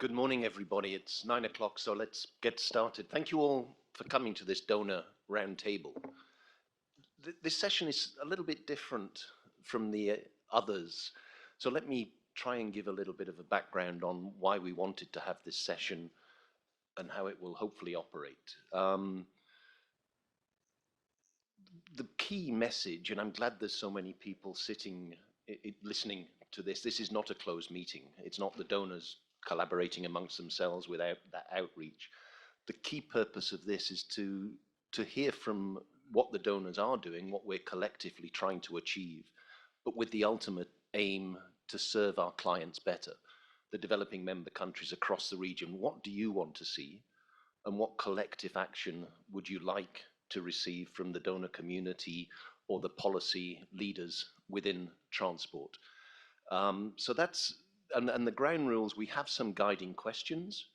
Good morning, everybody. It's 9 o'clock, so let's get started. Thank you all for coming to this donor roundtable. This session is a little bit different from the others, so let me try and give a little bit of a background on why we wanted to have this session and how it will hopefully operate. The key message, and I'm glad there's so many people sitting, listening to this. This is not a closed meeting. It's not the donors collaborating amongst themselves without that outreach. The key purpose of this is to hear from what the donors are doing, what we're collectively trying to achieve, but with the ultimate aim to serve our clients better, the developing member countries across the region. What do you want to see, and what collective action would you like to receive from the donor community or the policy leaders within transport? So that's, and the ground rules, we have some guiding questions,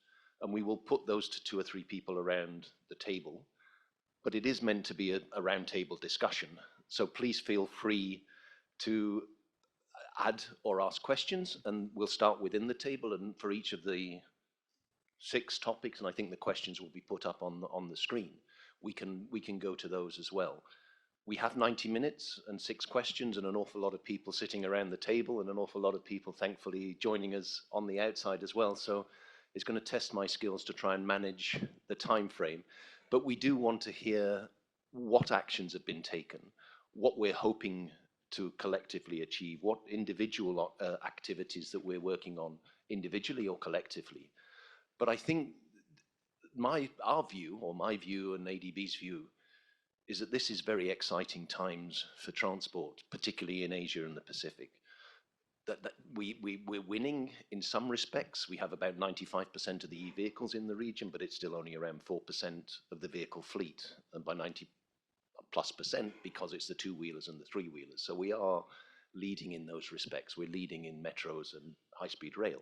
and we will put those to 2 or 3 people around the table, but it is meant to be a roundtable discussion. So please feel free to add or ask questions, and we'll start within the table, and for each of the 6 topics, and I think the questions will be put up on the screen, we can go to those as well. We have 90 minutes and 6 questions and an awful lot of people sitting around the table and an awful lot of people thankfully joining us on the outside as well. So it's going to test my skills to try and manage the time frame. But we do want to hear what actions have been taken, what we're hoping to collectively achieve, what individual activities that we're working on individually or collectively. But I think our view, or my view and ADB's view, is that this is very exciting times for transport, particularly in Asia and the Pacific. That we're winning in some respects. We have about 95% of the e-vehicles in the region, but it's still only around 4% of the vehicle fleet, and by 90+% because it's the 2-wheelers and the 3-wheelers. So we are leading in those respects. We're leading in metros and high-speed rail.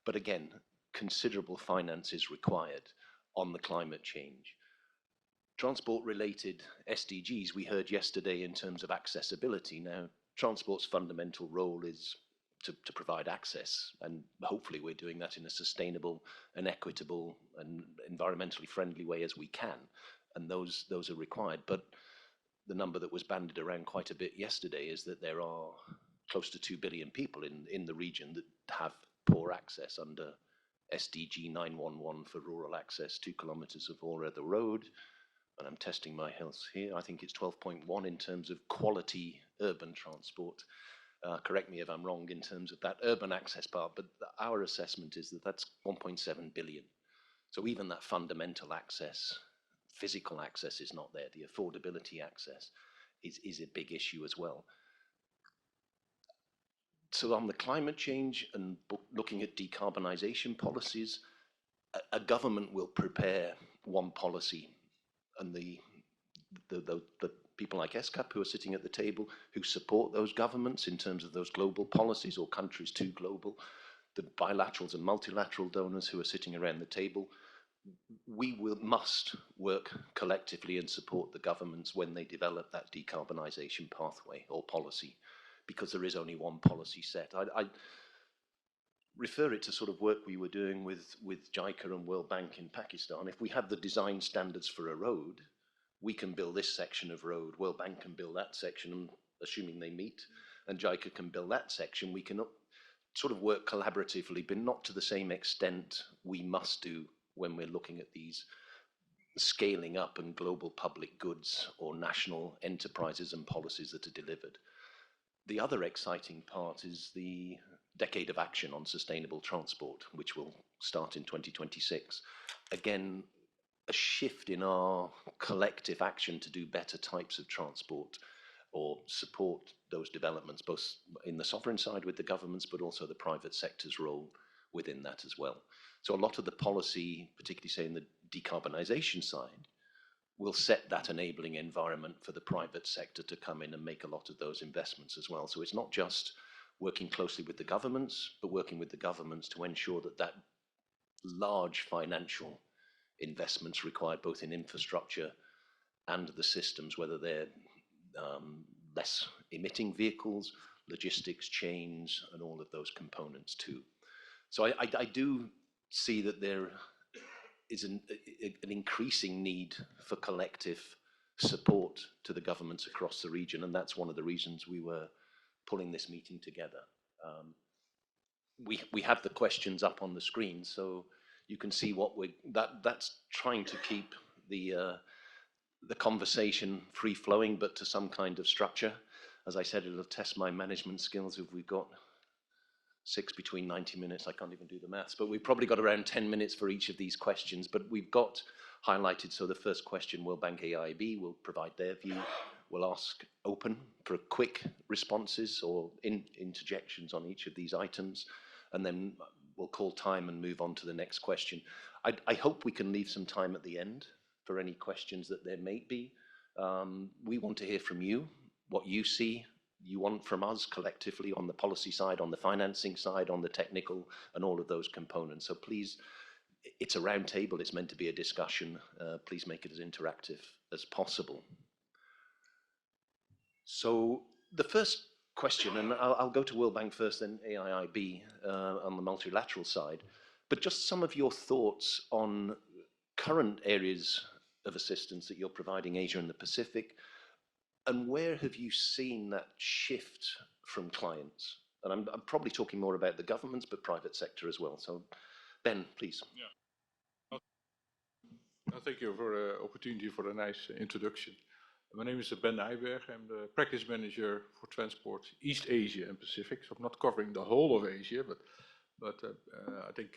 But again, considerable finance is required on the climate change. Transport-related SDGs we heard yesterday in terms of accessibility. Now, transport's fundamental role is to provide access, and hopefully we're doing that in a sustainable and equitable and environmentally friendly way as we can, and those are required. But the number that was bandied around quite a bit yesterday is that there are close to 2 billion people in the region that have poor access under SDG 911 for rural access, 2 kilometers of all-weather road. And I'm testing my health here. I think it's 12.1 in terms of quality urban transport. Correct me if I'm wrong in terms of that urban access part, but our assessment is that that's 1.7 billion. So even that fundamental access, physical access is not there. The affordability access is a big issue as well. So on the climate change and looking at decarbonisation policies, a government will prepare one policy, and the people like ESCAP who are sitting at the table who support those governments in terms of those global policies or countries too global, the bilaterals and multilateral donors who are sitting around the table, we must work collectively and support the governments when they develop that decarbonisation pathway or policy, because there is only one policy set. I refer it to sort of work we were doing with JICA and World Bank in Pakistan. If we have the design standards for a road, we can build this section of road, World Bank can build that section, assuming they meet, and JICA can build that section. We can sort of work collaboratively, but not to the same extent we must do when we're looking at these scaling up and global public goods or national enterprises and policies that are delivered. The other exciting part is the Decade of Action on Sustainable Transport, which will start in 2026. Again, a shift in our collective action to do better types of transport or support those developments, both in the sovereign side with the governments, but also the private sector's role within that as well. So a lot of the policy, particularly say in the decarbonisation side, will set that enabling environment for the private sector to come in and make a lot of those investments as well. So it's not just working closely with the governments, but working with the governments to ensure that that large financial investments required both in infrastructure and the systems, whether they're less emitting vehicles, logistics chains, and all of those components too. So I do see that there is an increasing need for collective support to the governments across the region, and that's one of the reasons we were pulling this meeting together. We have the questions up on the screen, so you can see what that's trying to keep the conversation free flowing, but to some kind of structure. As I said, it'll test my management skills if we've got 6 between 90 minutes. I can't even do the maths, but we've probably got around 10 minutes for each of these questions. But we've got highlighted, so the first question, World Bank AIB will provide their view. We'll ask open for quick responses or interjections on each of these items, and then we'll call time and move on to the next question. I hope we can leave some time at the end for any questions that there may be. We want to hear from you, what you see, you want from us collectively on the policy side, on the financing side, on the technical, and all of those components. So please, it's a round table, it's meant to be a discussion. Please make it as interactive as possible. So the first question, and I'll go to World Bank first, then AIIB on the multilateral side, but just some of your thoughts on current areas of assistance that you're providing Asia and the Pacific, and where have you seen that shift from clients? And I'm probably talking more about the governments, but private sector as well. So Ben, please. Yeah. Thank you for the opportunity for a nice introduction. My name is Ben Nijberg. I'm the practice manager for transport East Asia and Pacific. So I'm not covering the whole of Asia, but I think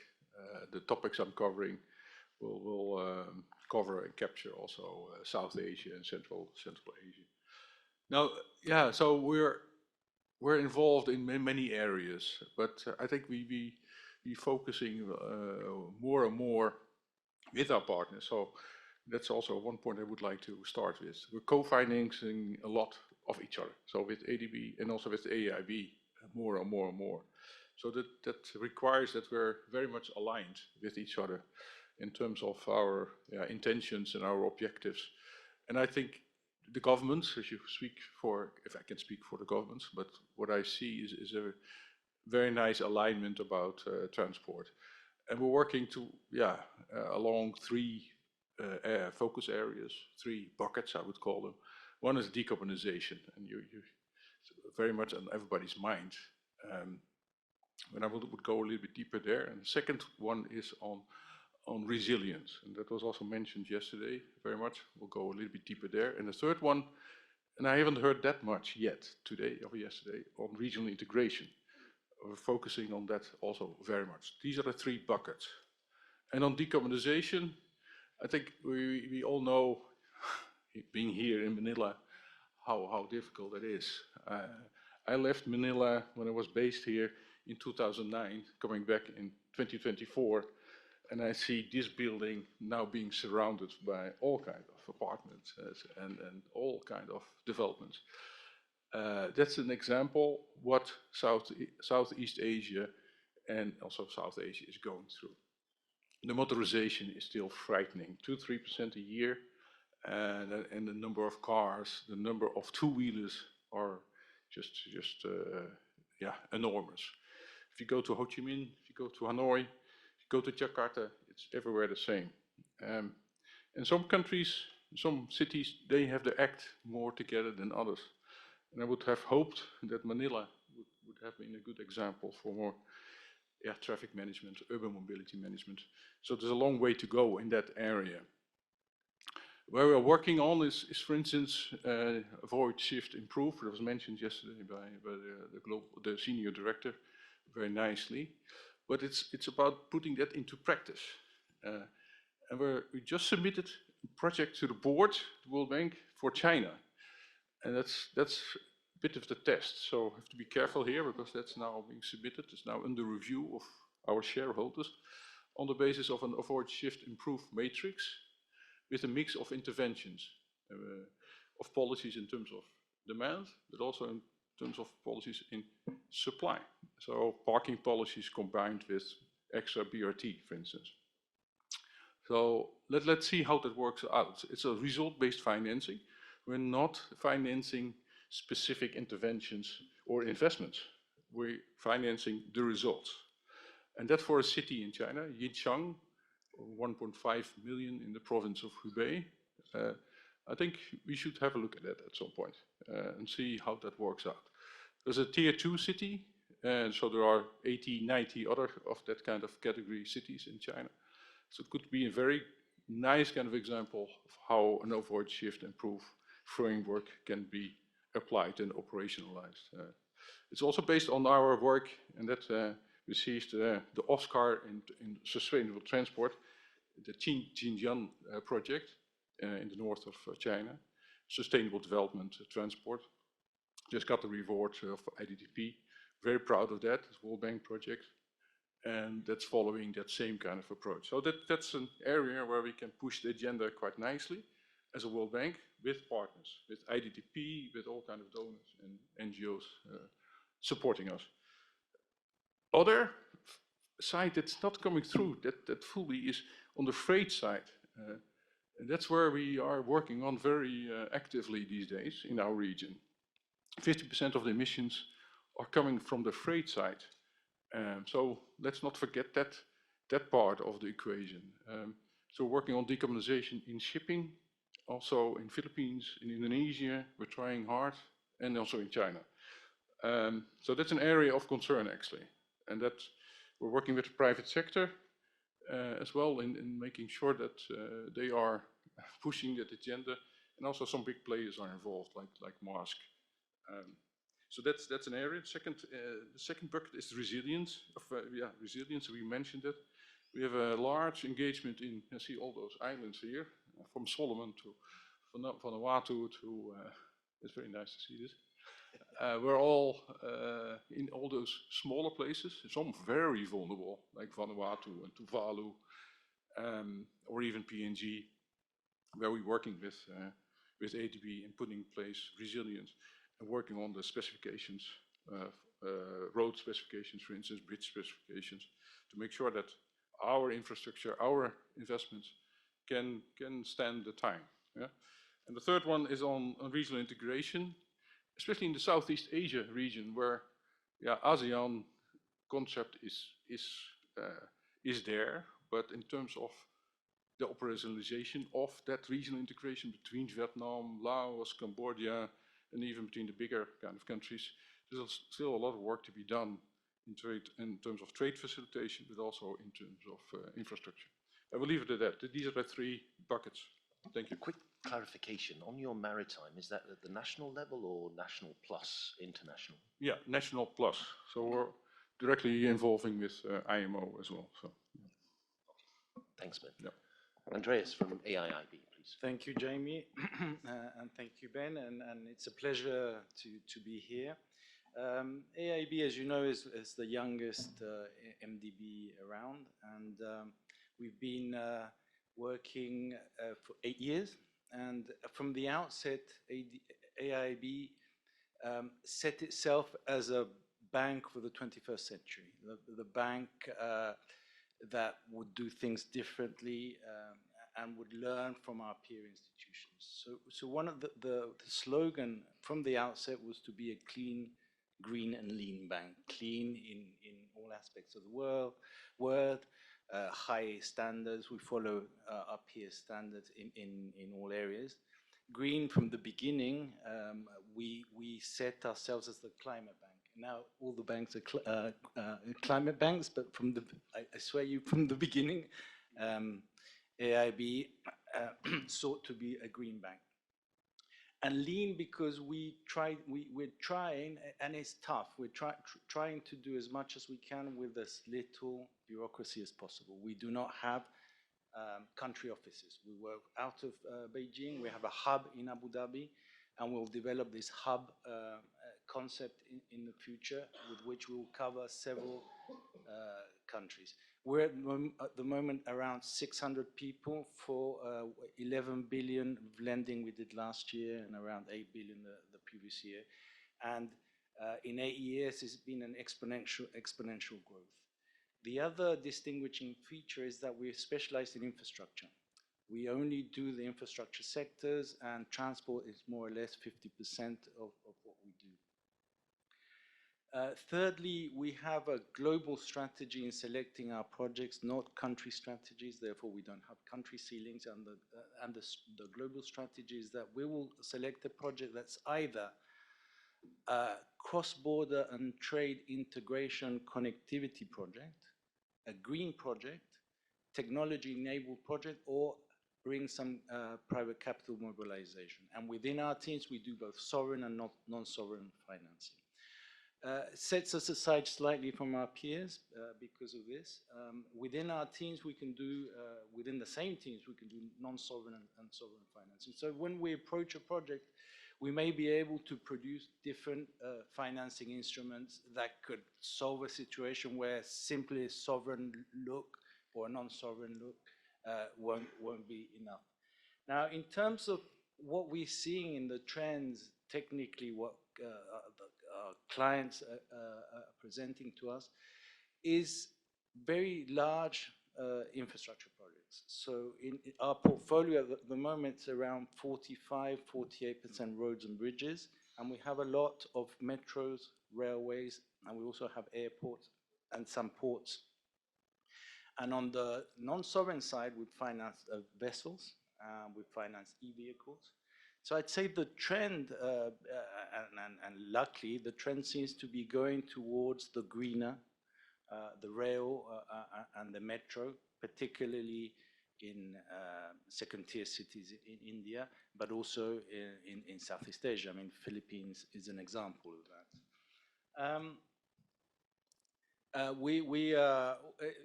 the topics I'm covering will cover and capture also South Asia and Central Asia. Now, yeah, so we're involved in many areas, but I think we focusing more and more with our partners. So that's also one point I would like to start with. We're co-financing a lot of each other. So with ADB and also with AIB, more and more and more. So that requires that we're very much aligned with each other in terms of our intentions and our objectives. And I think the governments, if you speak for, if I can speak for the governments, but what I see is a very nice alignment about transport. And we're working to, along three focus areas, 3 buckets, I would call them. One is decarbonization, and you very much on everybody's mind. And I would go a little bit deeper there. And the second one is on resilience, and that was also mentioned yesterday very much. We'll go a little bit deeper there. And the third one, and I haven't heard that much yet today or yesterday, on regional integration. We're focusing on that also very much. These are the 3 buckets. And on decarbonization, I think we all know, being here in Manila, how difficult it is. I left Manila when I was based here in 2009, coming back in 2024, and I see this building now being surrounded by all kinds of apartments and all kinds of developments. That's an example what Southeast Asia and also South Asia is going through. The motorization is still frightening, 2-3% a year, and the number of cars, the number of two-wheelers are just enormous. If you go to Ho Chi Minh, if you go to Hanoi, if you go to Jakarta, it's everywhere the same. And some countries, some cities, they have the act more together than others. And I would have hoped that Manila would have been a good example for more traffic management, urban mobility management. So there's a long way to go in that area. Where we're working on is for instance, avoid, shift, improve. That was mentioned yesterday by the senior director very nicely. But it's about putting that into practice. And we just submitted a project to the board, the World Bank, for China. And that's a bit of the test. So I have to be careful here because that's now being submitted. It's now under review of our shareholders on the basis of an avoid, shift, improve matrix with a mix of interventions, of policies in terms of demand, but also in terms of policies in supply. So parking policies combined with extra BRT, for instance. So let's see how that works out. It's a result-based financing. We're not financing specific interventions or investments. We're financing the results. And that for a city in China, Yichang, 1.5 million in the province of Hubei. I think we should have a look at that at some point and see how that works out. There's a tier 2 city, and so there are 80, 90 other of that kind of category cities in China. So it could be a very nice kind of example of how an overall shift and proof framework can be applied and operationalized. It's also based on our work, and that received the Oscar in sustainable transport, the Xinjiang project in the north of China, sustainable development transport. Just got the reward of IDDP. Very proud of that, it's World Bank project. And that's following that same kind of approach. So that's an area where we can push the agenda quite nicely as a World Bank with partners, with IDDP, with all kind of donors and NGOs supporting us. Other side that's not coming through that fully is on the freight side. And that's where we are working on very actively these days in our region. 50% of the emissions are coming from the freight side. So let's not forget that part of the equation. So working on decarbonization in shipping, also in Philippines, in Indonesia, we're trying hard, and also in China. So that's an area of concern actually. And that we're working with the private sector as well in making sure that they are pushing that agenda, and also some big players are involved, like Maersk. So that's an area. The second bucket is resilience. Resilience. We mentioned it. We have a large engagement in. You see all those islands here, from Solomon to Vanuatu to. It's very nice to see this. We're all in all those smaller places. Some very vulnerable, like Vanuatu and Tuvalu, or even PNG, where we're working with ADB and putting in place resilience. And working on the specifications, road specifications, for instance, bridge specifications, to make sure that our infrastructure, our investments can stand the time. Yeah? And the third one is on regional integration, especially in the Southeast Asia region, where ASEAN concept is there, but in terms of the operationalization of that regional integration between Vietnam, Laos, Cambodia, and even between the bigger kind of countries, there's still a lot of work to be done in terms of trade facilitation, but also in terms of infrastructure. I will leave it at that. These are the three buckets. Thank you. Quick clarification on your maritime, is that at the national level or national plus international? Yeah, national plus. So we're directly involving with IMO as well. So. Thanks, Ben. Yeah. Andreas from AIIB. Thank you, Jamie, and thank you, Ben, and it's a pleasure to be here. AIB, as you know, is the youngest MDB around, and we've been working for 8 years, and from the outset, AIB set itself as a bank for the 21st century, the bank that would do things differently, and would learn from our peer institutions. So one of the slogan from the outset was to be a clean, green and lean bank. Clean in all aspects of the word, high standards. We follow our peer standards in all areas. Green from the beginning, we set ourselves as the climate bank. Now all the banks are climate banks, but I swear you, from the beginning, AIB sought to be a green bank. And lean because we're trying, and it's tough, we're trying to do as much as we can with as little bureaucracy as possible. We do not have country offices. We work out of Beijing. We have a hub in Abu Dhabi, and we'll develop this hub concept in the future, with which we'll cover several countries. We're at the moment around 600 people for 11 billion of lending we did last year, and around 8 billion the previous year. And in 8 years, it's been an exponential growth. The other distinguishing feature is that we're specialized in infrastructure. We only do the infrastructure sectors, and transport is more or less 50% of what we do. Thirdly, we have a global strategy in selecting our projects, not country strategies. Therefore, we don't have country ceilings. And the global strategy is that we will select a project that's either a cross-border and trade integration connectivity project, a green project, technology-enabled project, or bring some private capital mobilization. And within our teams, we do both sovereign and non-sovereign financing. Sets us aside slightly from our peers because of this. Within our teams, we can do, within the same teams, we can do non-sovereign and sovereign financing. So when we approach a project, we may be able to produce different financing instruments that could solve a situation where simply a sovereign look or a non-sovereign look won't be enough. Now, in terms of what we're seeing in the trends, technically what our clients are presenting to us is very large infrastructure projects. So in our portfolio at the moment, it's around 45, 48% roads and bridges, and we have a lot of metros, railways, and we also have airports and some ports. And on the non-sovereign side, we finance vessels, we finance e-vehicles. So I'd say the trend, and luckily, the trend seems to be going towards the greener, the rail and the metro, particularly in second-tier cities in India, but also in Southeast Asia. I mean, Philippines is an example of that.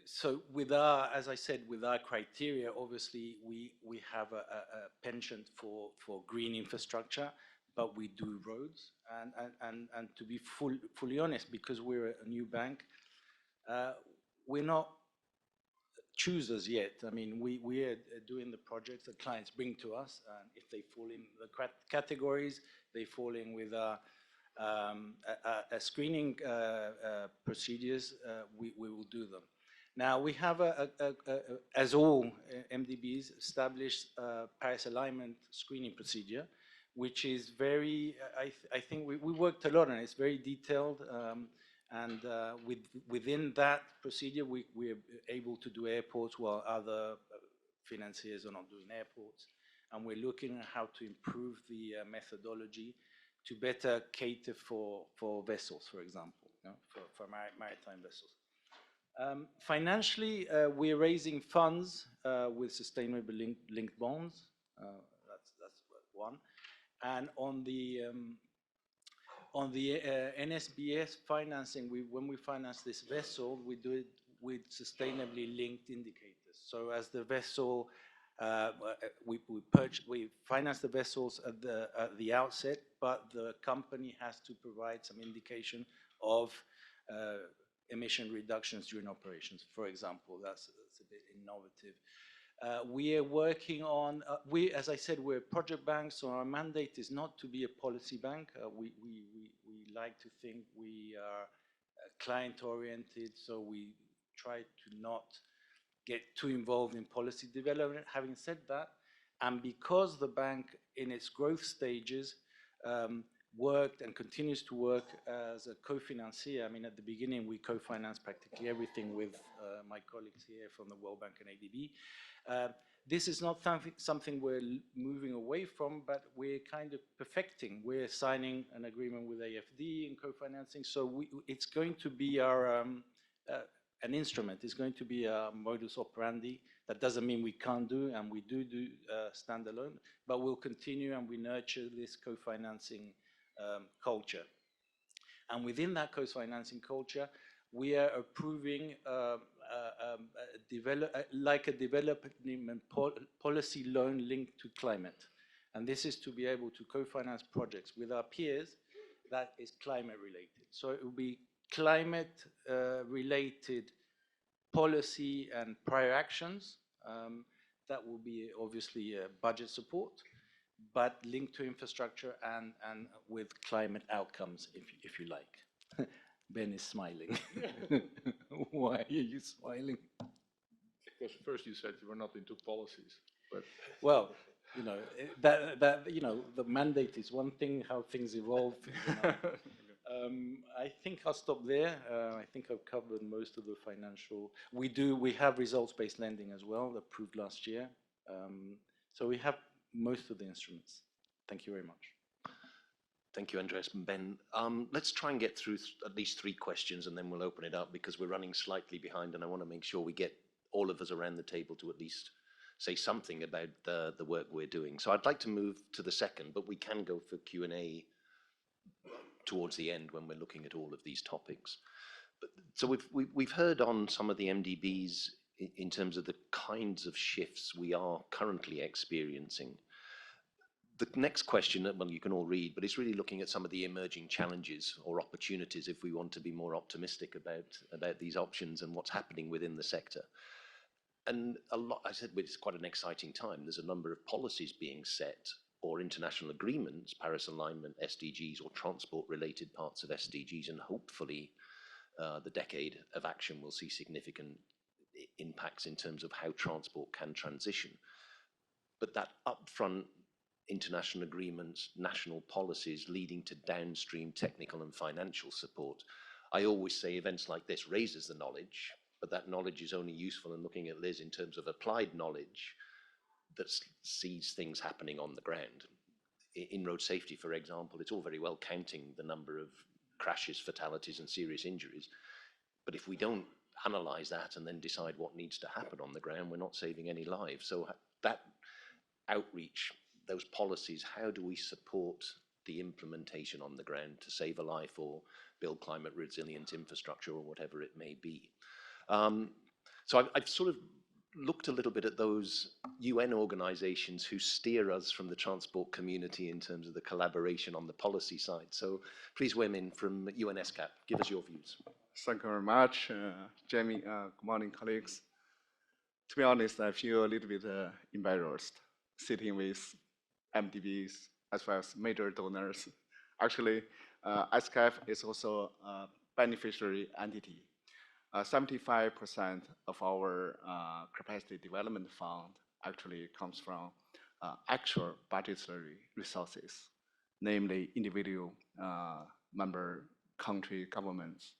So with our, as I said, with our criteria, obviously we have a penchant for green infrastructure, but we do roads. And to be fully honest, because we're a new bank, we're not choosers yet. I mean, we are doing the projects that clients bring to us, and if they fall in the categories, they fall in with a screening procedures, we will do them. Now, we have, as all MDBs, established Paris alignment screening procedure, which is very, I think we worked a lot on it. It's very detailed, and within that procedure, we're able to do airports while other financiers are not doing airports. And we're looking at how to improve the methodology to better cater for vessels, for example, you know, for maritime vessels. Financially, we're raising funds with sustainable linked bonds. That's one. And on the NSBS financing, we, when we finance this vessel, we do it with sustainably linked indicators. So as the vessel, we finance the vessels at the outset, but the company has to provide some indication of emission reductions during operations, for example. That's a bit innovative. We are working on, as I said, we're a project bank, so our mandate is not to be a policy bank. We like to think we are client-oriented, so we try to not get too involved in policy development. Having said that, and because the bank in its growth stages worked and continues to work as a co-financier. I mean, at the beginning, we co-financed practically everything with my colleagues here from the World Bank and ADB. This is not something we're moving away from, but we're kind of perfecting. We're signing an agreement with AFD in co-financing, so it's going to be our an instrument. It's going to be a modus operandi. That doesn't mean we can't do, and we do standalone, but we'll continue and we nurture this co-financing culture. And within that co-financing culture, we are approving like a development policy loan linked to climate. And this is to be able to co-finance projects with our peers that is climate related. So it will be climate related policy and prior actions that will be obviously budget support, but linked to infrastructure and with climate outcomes, if you like. Ben is smiling. Why are you smiling? Because first you said you were not into policies, but well, you know that you know the mandate is one thing. How things evolve. You know. I think I'll stop there. I think I've covered most of the financial. We have results-based lending as well, approved last year. So we have most of the instruments. Thank you very much. Thank you, Andreas and Ben. Let's try and get through at least 3 questions and then we'll open it up because we're running slightly behind and I want to make sure we get all of us around the table to at least say something about the work we're doing. So I'd like to move to the second, but we can go for Q&A towards the end when we're looking at all of these topics. So we've heard on some of the MDBs in terms of the kinds of shifts we are currently experiencing. The next question, well, you can all read, but it's really looking at some of the emerging challenges or opportunities if we want to be more optimistic about these options and what's happening within the sector. And a lot, I said, it's quite an exciting time. There's a number of policies being set or international agreements, Paris Alignment, SDGs, or transport-related parts of SDGs, and hopefully the decade of action will see significant impacts in terms of how transport can transition. But that upfront international agreements, national policies leading to downstream technical and financial support. I always say events like this raises the knowledge, but that knowledge is only useful in looking at Liz in terms of applied knowledge that sees things happening on the ground. In road safety, for example, it's all very well counting the number of crashes, fatalities, and serious injuries. But if we don't analyze that and then decide what needs to happen on the ground, we're not saving any lives. So that outreach, those policies, how do we support the implementation on the ground to save a life or build climate resilient infrastructure or whatever it may be? So I've sort of looked a little bit at those UN organizations who steer us from the transport community in terms of the collaboration on the policy side. So please, Wei-Min from UNSCAP, give us your views. Thank you very much, Jamie. Good morning, colleagues. To be honest, I feel a little bit embarrassed sitting with MDBs as well as major donors. Actually, SCAF is also a beneficiary entity. 75% of our capacity development fund actually comes from actual budgetary resources, namely individual member country governments,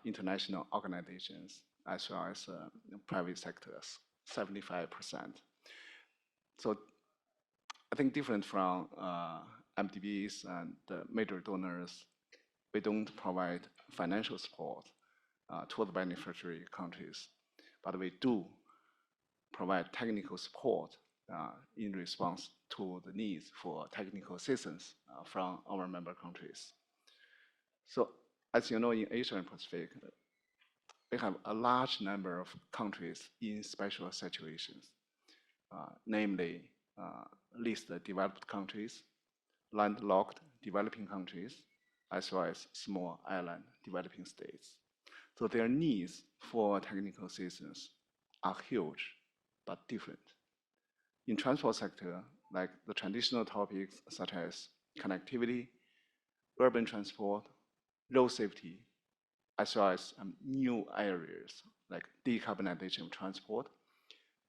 international organizations, as well as private sectors, 75%. So I think different from MDBs and major donors, we don't provide financial support to the beneficiary countries, but we do provide technical support in response to the needs for technical assistance from our member countries. So as you know, in Asia and Pacific, we have a large number of countries in special situations, namely least developed countries, landlocked developing countries, as well as small island developing states. So their needs for technical assistance are huge, but different. In transport sector, like the traditional topics such as connectivity, urban transport, road safety, as well as new areas like decarbonization of transport,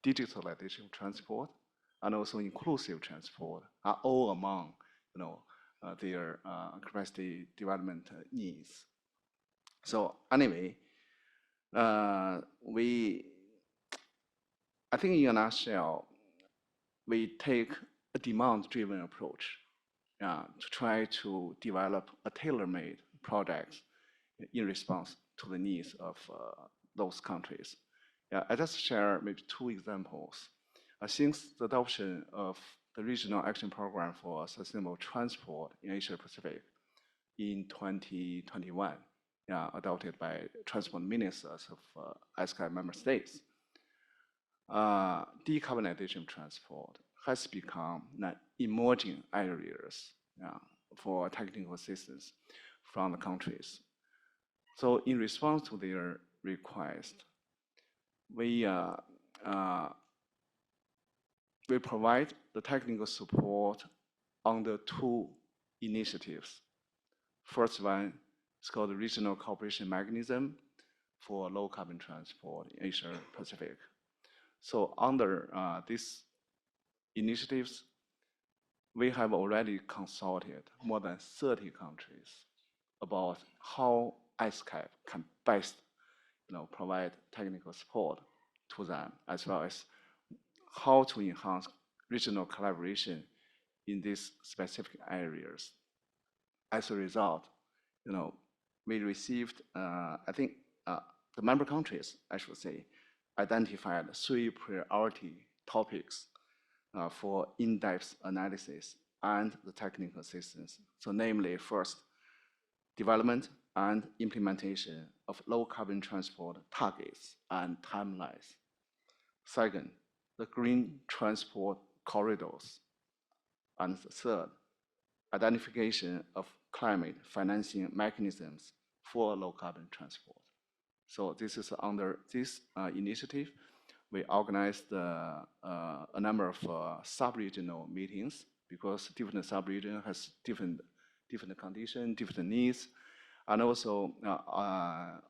digitalization of transport, and also inclusive transport are all among their capacity development needs. So anyway, I think in a nutshell, we take a demand-driven approach to try to develop a tailor-made project in response to the needs of those countries. I just share maybe 2 examples. Since the adoption of the Regional Action Program for Sustainable Transport in Asia Pacific in 2021, adopted by transport ministers of SCAF member states, decarbonization of transport has become an emerging areas for technical assistance from the countries. So in response to their request, we provide the technical support under 2 initiatives. First one is called the Regional Cooperation Mechanism for Low Carbon Transport in Asia Pacific. So under these initiatives, we have already consulted more than 30 countries about how ISCAP can best, provide technical support to them, as well as how to enhance regional collaboration in these specific areas. As a result, we received, I think, the member countries, I should say, identified 3 priority topics for in-depth analysis and the technical assistance. So namely, first, development and implementation of low carbon transport targets and timelines. Second, the green transport corridors. And third, identification of climate financing mechanisms for low carbon transport. So this is under this initiative, we organized a number of sub-regional meetings because different sub-region has different conditions, different needs, and also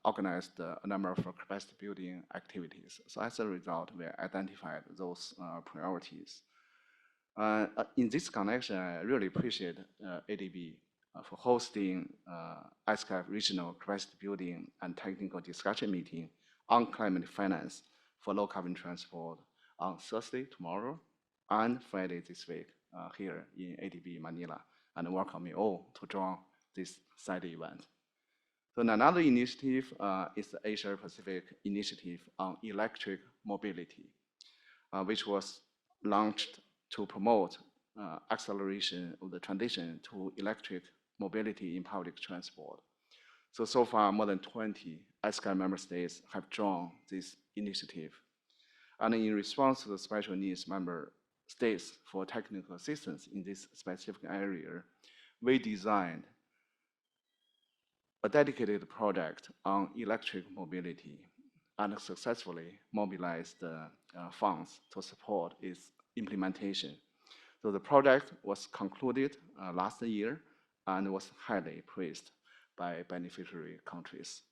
organized a number of capacity building activities. So as a result, we identified those priorities. In this connection, I really appreciate ADB for hosting ISCAP regional capacity building and technical discussion meeting on climate finance for low carbon transport on Thursday, tomorrow, and Friday this week here in ADB Manila, and welcome you all to join this side event. So another initiative is the Asia Pacific Initiative on Electric Mobility, which was launched to promote acceleration of the transition to electric mobility in public transport. So far, more than 20 ISCAP member states have joined this initiative. And in response to the special needs member states for technical assistance in this specific area, we designed a dedicated project on electric mobility and successfully mobilized funds to support its implementation. So the project was concluded last year and was highly praised by beneficiary countries.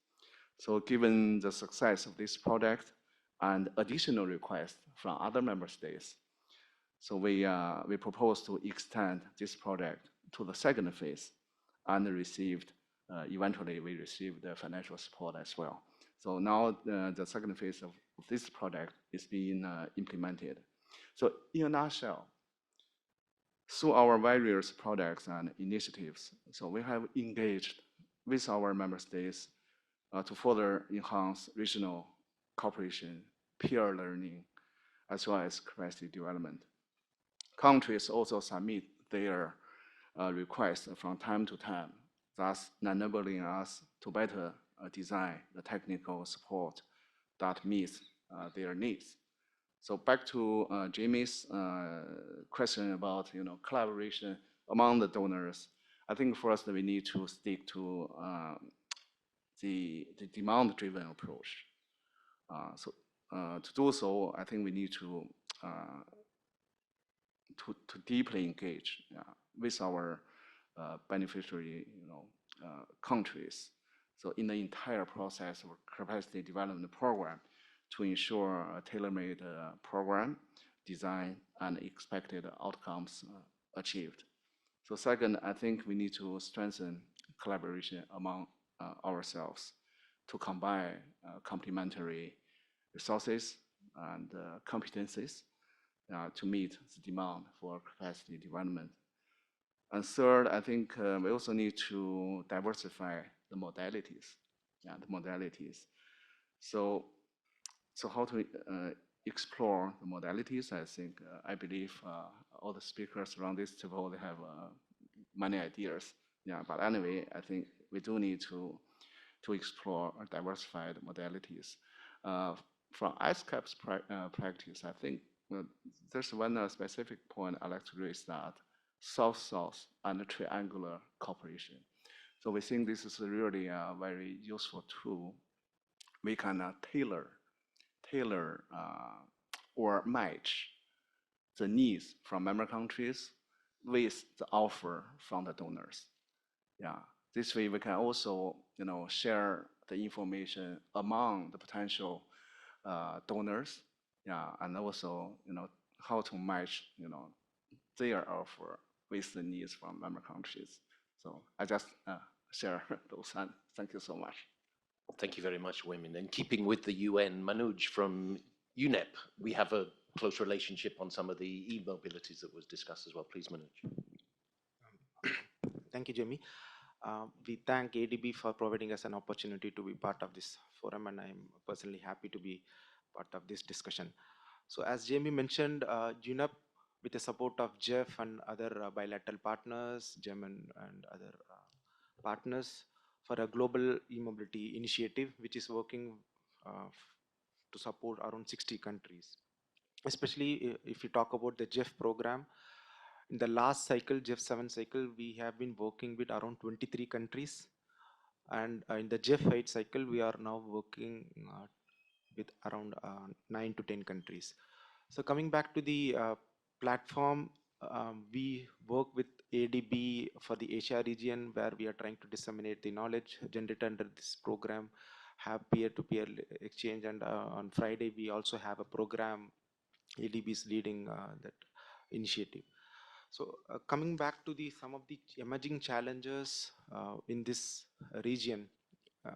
So given the success of this project and additional requests from other member states, so we propose to extend this project to the second phase and eventually we received the financial support as well. So now the second phase of this project is being implemented. So in a nutshell, through our various projects and initiatives, so we have engaged with our member states to further enhance regional cooperation, peer learning, as well as capacity development. Countries also submit their requests from time to time, thus enabling us to better design the technical support that meets their needs. So back to Jamie's question about collaboration among the donors. I think first we need to stick to the demand-driven approach. To do so, I think we need to deeply engage with our beneficiary countries. So in the entire process of capacity development program, to ensure a tailor-made program design and expected outcomes achieved. So second, I think we need to strengthen collaboration among ourselves to combine complementary resources and competencies to meet the demand for capacity development. And third, I think we also need to diversify the modalities. So how to explore the modalities? I think I believe all the speakers around this table they have many ideas. But anyway, I think we do need to explore diversified modalities. From ISCAP's practice, I think there's one specific point I'd like to raise, that South-South and triangular cooperation. So we think this is really a very useful tool. We can tailor or match the needs from member countries with the offer from the donors. This way we can also share the information among the potential donors, and also how to match their offer with the needs from member countries. So I just share those. And thank you so much. Thank you very much, Wim. And keeping with the UN, Manoj from UNEP, we have a close relationship on some of the e-mobilities that was discussed as well. Please, Manoj. Thank you, Jamie. We thank ADB for providing us an opportunity to be part of this forum, and I'm personally happy to be part of this discussion. So as Jamie mentioned, UNEP, with the support of Jeff and other bilateral partners, German and other partners, for a global e-mobility initiative, which is working to support around 60 countries. Especially if you talk about the Jeff program, in the last cycle, Jeff 7 cycle, we have been working with around 23 countries. And in the Jeff 8 cycle, we are now working with around 9 to 10 countries. So coming back to the platform, we work with ADB for the Asia region, where we are trying to disseminate the knowledge generated under this program, have peer-to-peer exchange, and on Friday we also have a program. ADB is leading that initiative. So coming back to the some of the emerging challenges in this region, uh,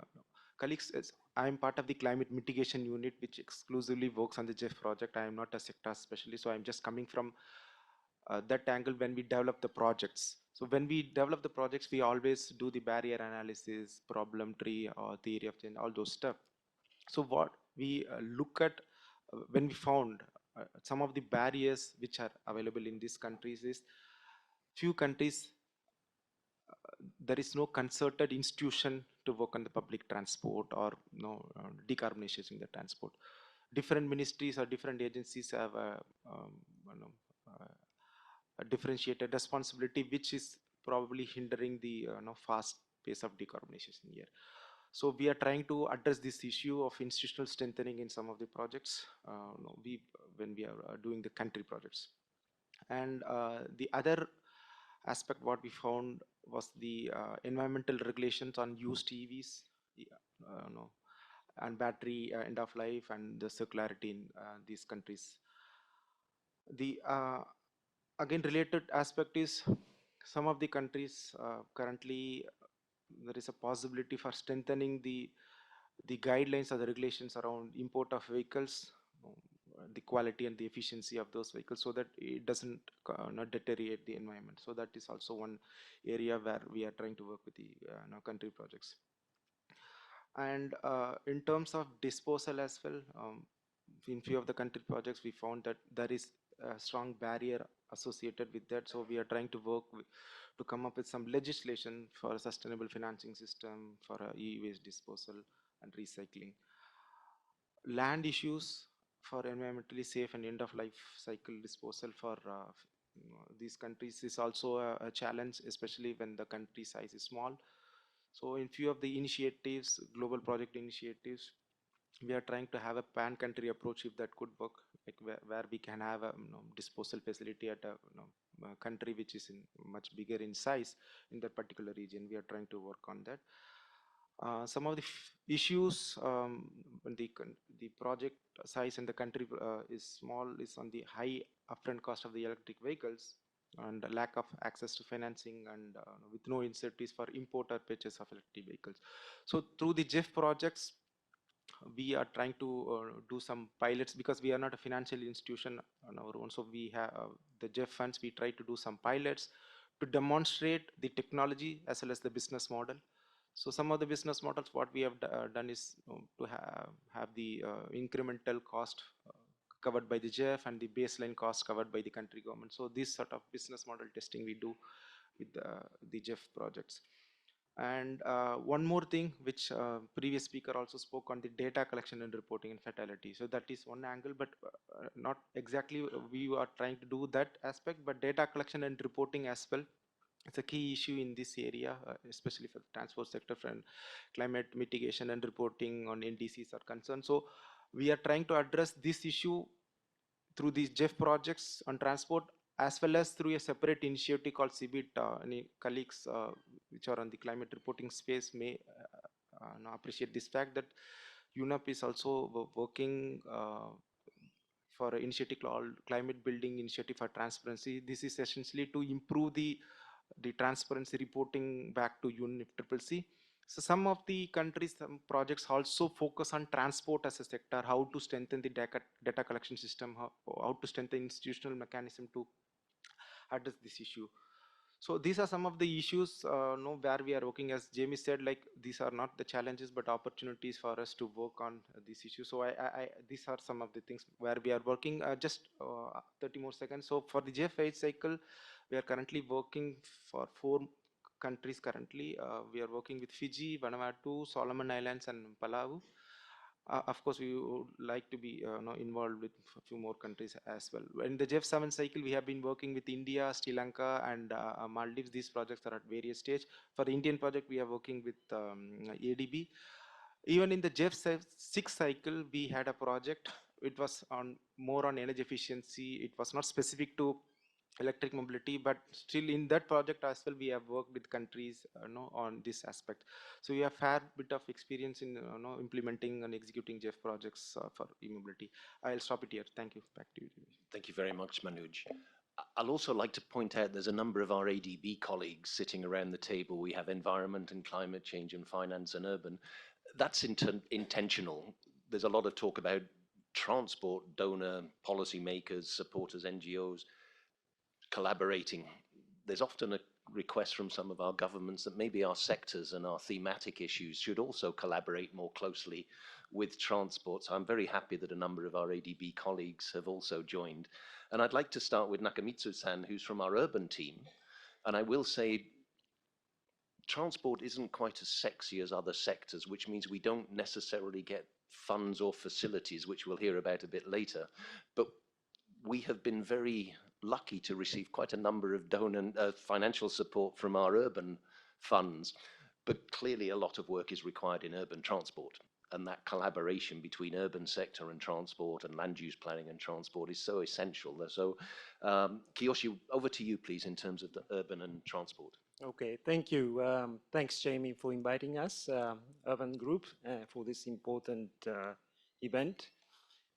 colleagues, I am part of the climate mitigation unit, which exclusively works on the Jeff project. I am not a sector specialist, so I'm just coming from that angle when we develop the projects. So when we develop the projects, we always do the barrier analysis, problem tree, or theory of change, all those stuff. So what we look at when we found some of the barriers which are available in these countries is few countries there is no concerted institution to work on the public transport or decarbonization the transport. Different ministries or different agencies have you know, a differentiated responsibility, which is probably hindering the fast pace of decarbonization here. So we are trying to address this issue of institutional strengthening in some of the projects when we are doing the country projects. And the other aspect what we found was the environmental regulations on used EVs, no, and battery end of life and the circularity in these countries. The again related aspect is some of the countries currently there is a possibility for strengthening the guidelines or the regulations around import of vehicles, the quality and the efficiency of those vehicles, so that it doesn't not deteriorate the environment. So that is also one area where we are trying to work with the country projects. And in terms of disposal as well, in few of the country projects, we found that there is a strong barrier associated with that. So we are trying to work to come up with some legislation for a sustainable financing system for e-waste disposal and recycling. Land issues for environmentally safe and end of life cycle disposal for these countries is also a challenge, especially when the country size is small. So in few of the initiatives, global project initiatives, we are trying to have a pan-country approach if that could work, like where we can have a disposal facility at a country which is in much bigger in size in that particular region. We are trying to work on that. Some of the issues when the project size in the country is small is on the high upfront cost of the electric vehicles and the lack of access to financing and with no incentives for import or purchase of electric vehicles. So through the Jeff projects, we are trying to do some pilots because we are not a financial institution on our own. So we have the Jeff funds, we try to do some pilots to demonstrate the technology as well as the business model. So some of the business models, what we have done is to have the incremental cost covered by the Jeff and the baseline cost covered by the country government. So this sort of business model testing we do with the Jeff projects. And one more thing, which previous speaker also spoke on the data collection and reporting and fatality. So that is one angle, but not exactly we are trying to do that aspect, but data collection and reporting as well. It's a key issue in this area, especially for the transport sector, and climate mitigation and reporting on NDCs are concerned. So we are trying to address this issue through these Jeff projects on transport, as well as through a separate initiative called CBIT. Any colleagues which are on the climate reporting space may appreciate this fact that UNEP is also working for an initiative called Climate Building Initiative for Transparency. This is essentially to improve the the transparency reporting back to UNFCCC. So some of the countries, some projects also focus on transport as a sector, how to strengthen the data collection system, how to strengthen institutional mechanism to address this issue. So these are some of the issues where we are working. As Jamie said, like these are not the challenges but opportunities for us to work on these issues. So these are some of the things where we are working. Just 30 more seconds. So for the GF8 cycle, we are currently working for 4 countries currently. We are working with Fiji, Vanuatu, Solomon Islands, and Palau. Of course, we would like to be involved with a few more countries as well. In the GF7 cycle, we have been working with India, Sri Lanka, and Maldives. These projects are at various stage. For the Indian project, we are working with ADB. Even in the GF6 cycle, we had a project. It was on more on energy efficiency. It was not specific to electric mobility, but still in that project as well, we have worked with countries on this aspect. So we have fair bit of experience in implementing and executing GEF projects for e-mobility. I'll stop it here. Thank you. Back to you. Thank you very much, Manoj. I'll also like to point out there's a number of our ADB colleagues sitting around the table. We have environment and climate change and finance and urban. That's intentional. There's a lot of talk about transport, donor, policymakers, supporters, NGOs collaborating. There's often a request from some of our governments that maybe our sectors and our thematic issues should also collaborate more closely with transport. So I'm very happy that a number of our ADB colleagues have also joined. And I'd like to start with Nakamitsu-san, who's from our urban team. And I will say, transport isn't quite as sexy as other sectors, which means we don't necessarily get funds or facilities, which we'll hear about a bit later. But we have been very lucky to receive quite a number of donor financial support from our urban funds, but clearly a lot of work is required in urban transport, and that collaboration between urban sector and transport and land use planning and transport is so essential. So Kiyoshi, over to you please in terms of the urban and transport. Okay, thank you. Thanks Jamie for inviting us, Urban Group, for this important event.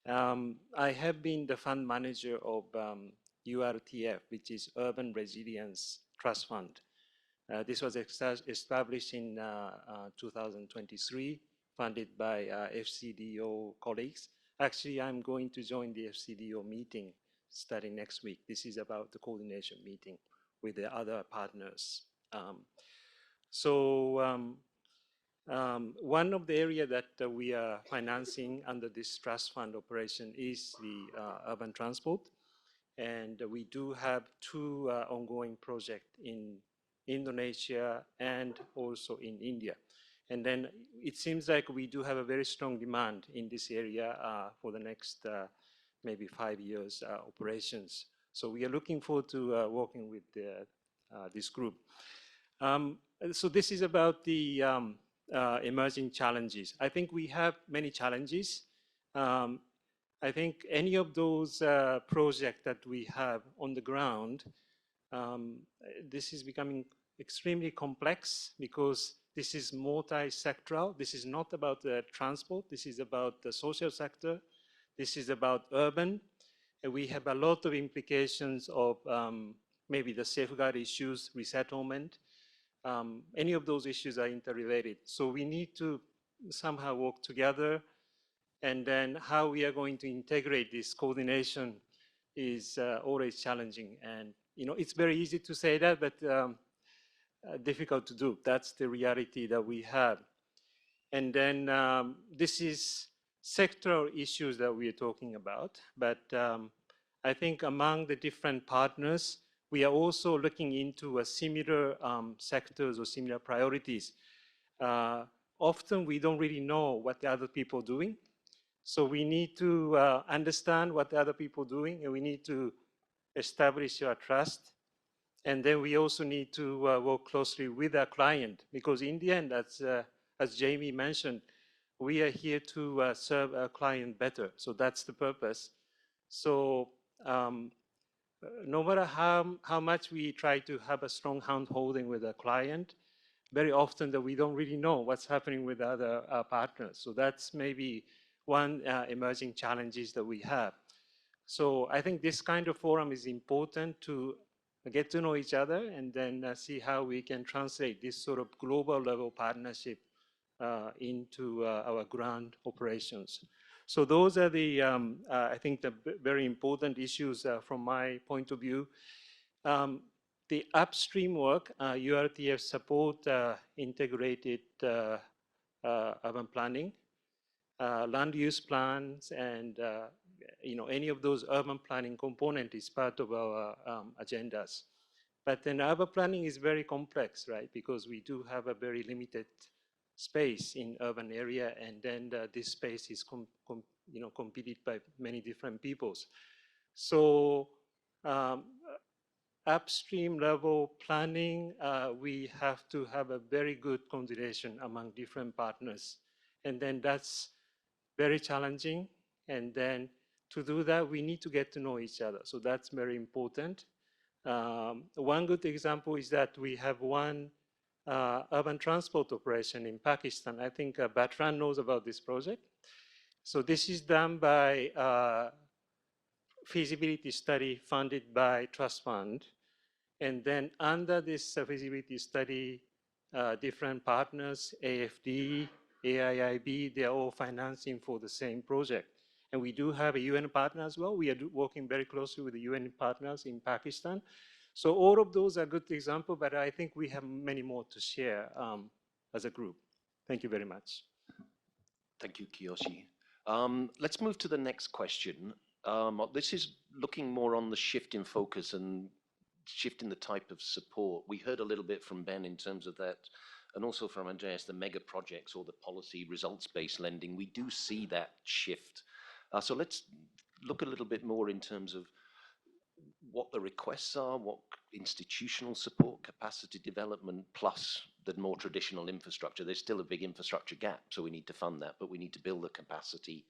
I have been the fund manager of URTF, which is Urban Resilience Trust Fund. This was established in 2023, funded by FCDO colleagues. Actually, I'm going to join the FCDO meeting starting next week. This is about the coordination meeting with the other partners. One of the areas that we are financing under this trust fund operation is the urban transport. And we do have 2 ongoing projects in Indonesia and also in India. And then it seems like we do have a very strong demand in this area for the next maybe 5 years operations. So we are looking forward to working with this group. So this is about the emerging challenges. I think we have many challenges. I think any of those projects that we have on the ground, this is becoming extremely complex because this is multi-sectoral. This is not about the transport. This is about the social sector. This is about urban. And we have a lot of implications of maybe the safeguard issues, resettlement. Any of those issues are interrelated. So we need to somehow work together. And then how we are going to integrate this coordination is always challenging. And it's very easy to say that, but difficult to do. That's the reality that we have. And then this is sectoral issues that we are talking about. But I think among the different partners, we are also looking into a similar sectors or similar priorities. Often we don't really know what the other people are doing. So we need to understand what the other people are doing, and we need to establish your trust. And then we also need to work closely with our client, because in the end, as Jamie mentioned, we are here to serve our client better. So that's the purpose. So no matter how much we try to have a strong hand holding with a client, very often that we don't really know what's happening with other partners. So that's maybe one emerging challenges that we have. So I think this kind of forum is important to get to know each other and then see how we can translate this sort of global level partnership into our ground operations. So those are the, I think, the very important issues from my point of view. The upstream work, URTF support integrated urban planning, land use plans, and any of those urban planning component is part of our agendas. But then urban planning is very complex, right? Because we do have a very limited space in urban area, and then this space is competed by many different peoples. So upstream level planning, we have to have a very good coordination among different partners. And then that's very challenging. And then to do that, we need to get to know each other. So that's very important. One good example is that we have one urban transport operation in Pakistan. I think Batran knows about this project. So this is done by feasibility study funded by Trust Fund. And then under this feasibility study, different partners, AFD, AIIB, they're all financing for the same project. And we do have a UN partner as well. We are working very closely with the UN partners in Pakistan. So all of those are good examples, but I think we have many more to share as a group. Thank you very much. Thank you, Kiyoshi. Let's move to the next question. This is looking more on the shift in focus and shift in the type of support. We heard a little bit from Ben in terms of that, and also from Andreas, the mega projects or the policy results-based lending. We do see that shift. So let's look a little bit more in terms of what the requests are, what institutional support, capacity development, plus the more traditional infrastructure. There's still a big infrastructure gap, so we need to fund that, but we need to build the capacity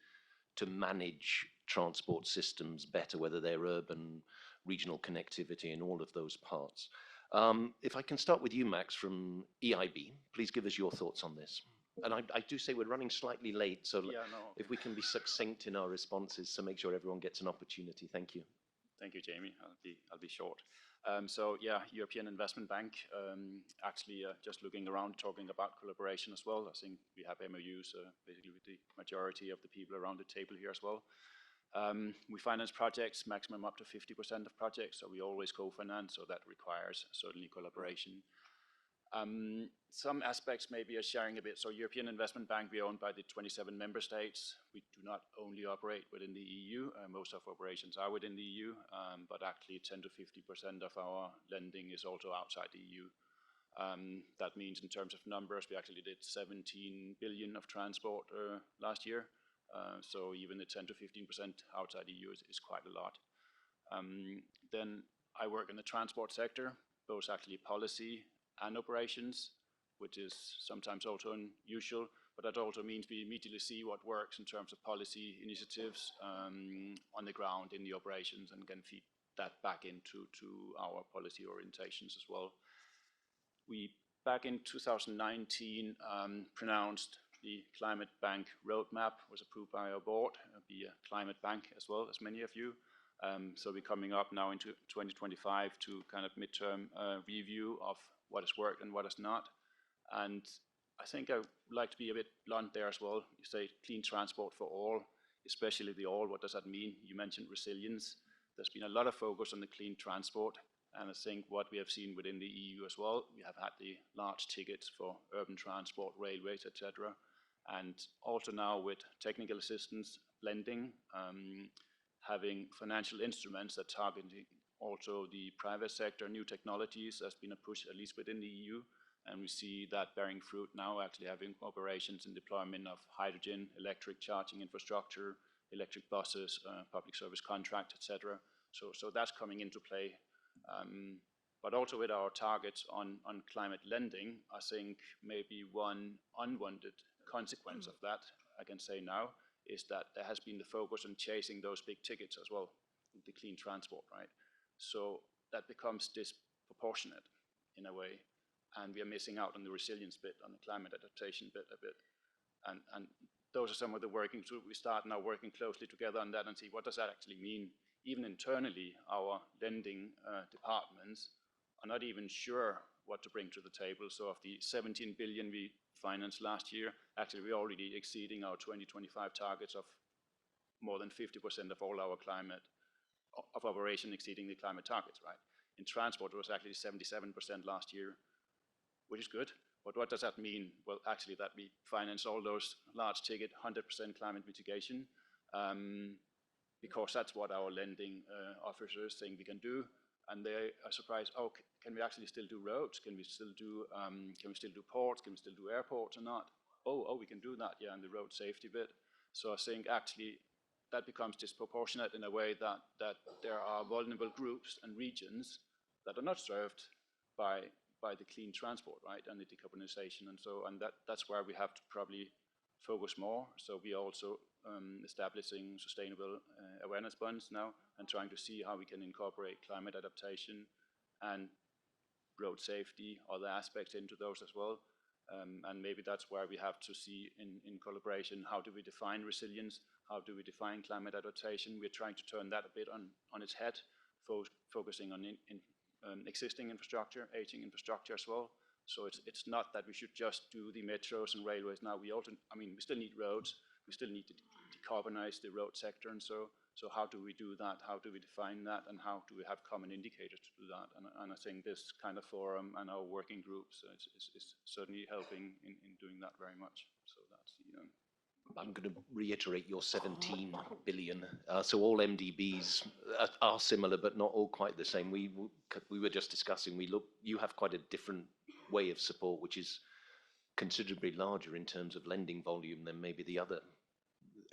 to manage transport systems better, whether they're urban, regional connectivity, and all of those parts. If I can start with you, Max, from EIB, please give us your thoughts on this. And I do say we're running slightly late, so yeah, if we can be succinct in our responses to make sure everyone gets an opportunity. Thank you. Thank you, Jamie. I'll be short. So yeah, European Investment Bank, actually just looking around, talking about collaboration as well. I think we have MOUs basically with the majority of the people around the table here as well. We finance projects, maximum up to 50% of projects, so we always co-finance, so that requires certainly collaboration. Some aspects maybe are sharing a bit. So European Investment Bank, we are owned by the 27 member states. We do not only operate within the EU. Most of our operations are within the EU, but actually 10 to 50% of our lending is also outside the EU. That means in terms of numbers, we actually did 17 billion of transport last year. So even the 10 to 15% outside the EU is quite a lot. Then I work in the transport sector, both actually policy and operations, which is sometimes also unusual, but that also means we immediately see what works in terms of policy initiatives on the ground in the operations and can feed that back into our policy orientations as well. We, back in 2019, pronounced the Climate Bank Roadmap, was approved by our board, be a climate bank as well as many of you. So we're coming up now into 2025 to kind of midterm review of what has worked and what has not. And I think I would like to be a bit blunt there as well. You say clean transport for all, especially the all. What does that mean? You mentioned resilience. There's been a lot of focus on the clean transport. And I think what we have seen within the EU as well, we have had the large tickets for urban transport, railways, etc. And also now with technical assistance, blending, having financial instruments that target also the private sector, new technologies. There's been a push, at least within the EU, and we see that bearing fruit now, actually having operations and deployment of hydrogen, electric charging infrastructure, electric buses, public service contract, etc. So that's coming into play. But also with our targets on climate lending, I think maybe one unwanted consequence of that, I can say now, is that there has been the focus on chasing those big tickets as well, the clean transport, right? So that becomes disproportionate in a way, and we are missing out on the resilience bit, on the climate adaptation bit a bit. And those are some of the working tools. We start now working closely together on that and see what does that actually mean even internally, our lending departments are not even sure what to bring to the table. So of the 17 billion we financed last year, actually we're already exceeding our 2025 targets of more than 50% of all our climate, of operation exceeding the climate targets, right? In transport, it was actually 77% last year, which is good. But what does that mean? Well, actually that we finance all those large ticket, 100% climate mitigation, because that's what our lending officers think we can do. And they are surprised, oh, can we actually still do roads? Can we still do ports? Can we still do airports or not? Oh, we can do that, yeah, and the road safety bit. So I think actually that becomes disproportionate in a way that there are vulnerable groups and regions that are not served by the clean transport, right, and the decarbonization, and that's where we have to probably focus more. So we are also establishing sustainable awareness funds now and trying to see how we can incorporate climate adaptation and road safety, other aspects into those as well. And maybe that's where we have to see in collaboration, how do we define resilience? How do we define climate adaptation? We're trying to turn that a bit on its head, focusing on existing infrastructure, aging infrastructure as well. So it's not that we should just do the metros and railways now. We also, we still need roads. We still need to decarbonize the road sector, and so how do we do that? How do we define that? And how do we have common indicators to do that? And I think this kind of forum and our working groups is certainly helping in doing that very much. So that's I'm going to reiterate your 17 billion. So all MDBs are similar, but not all quite the same. We were just discussing, you have quite a different way of support, which is considerably larger in terms of lending volume than maybe the other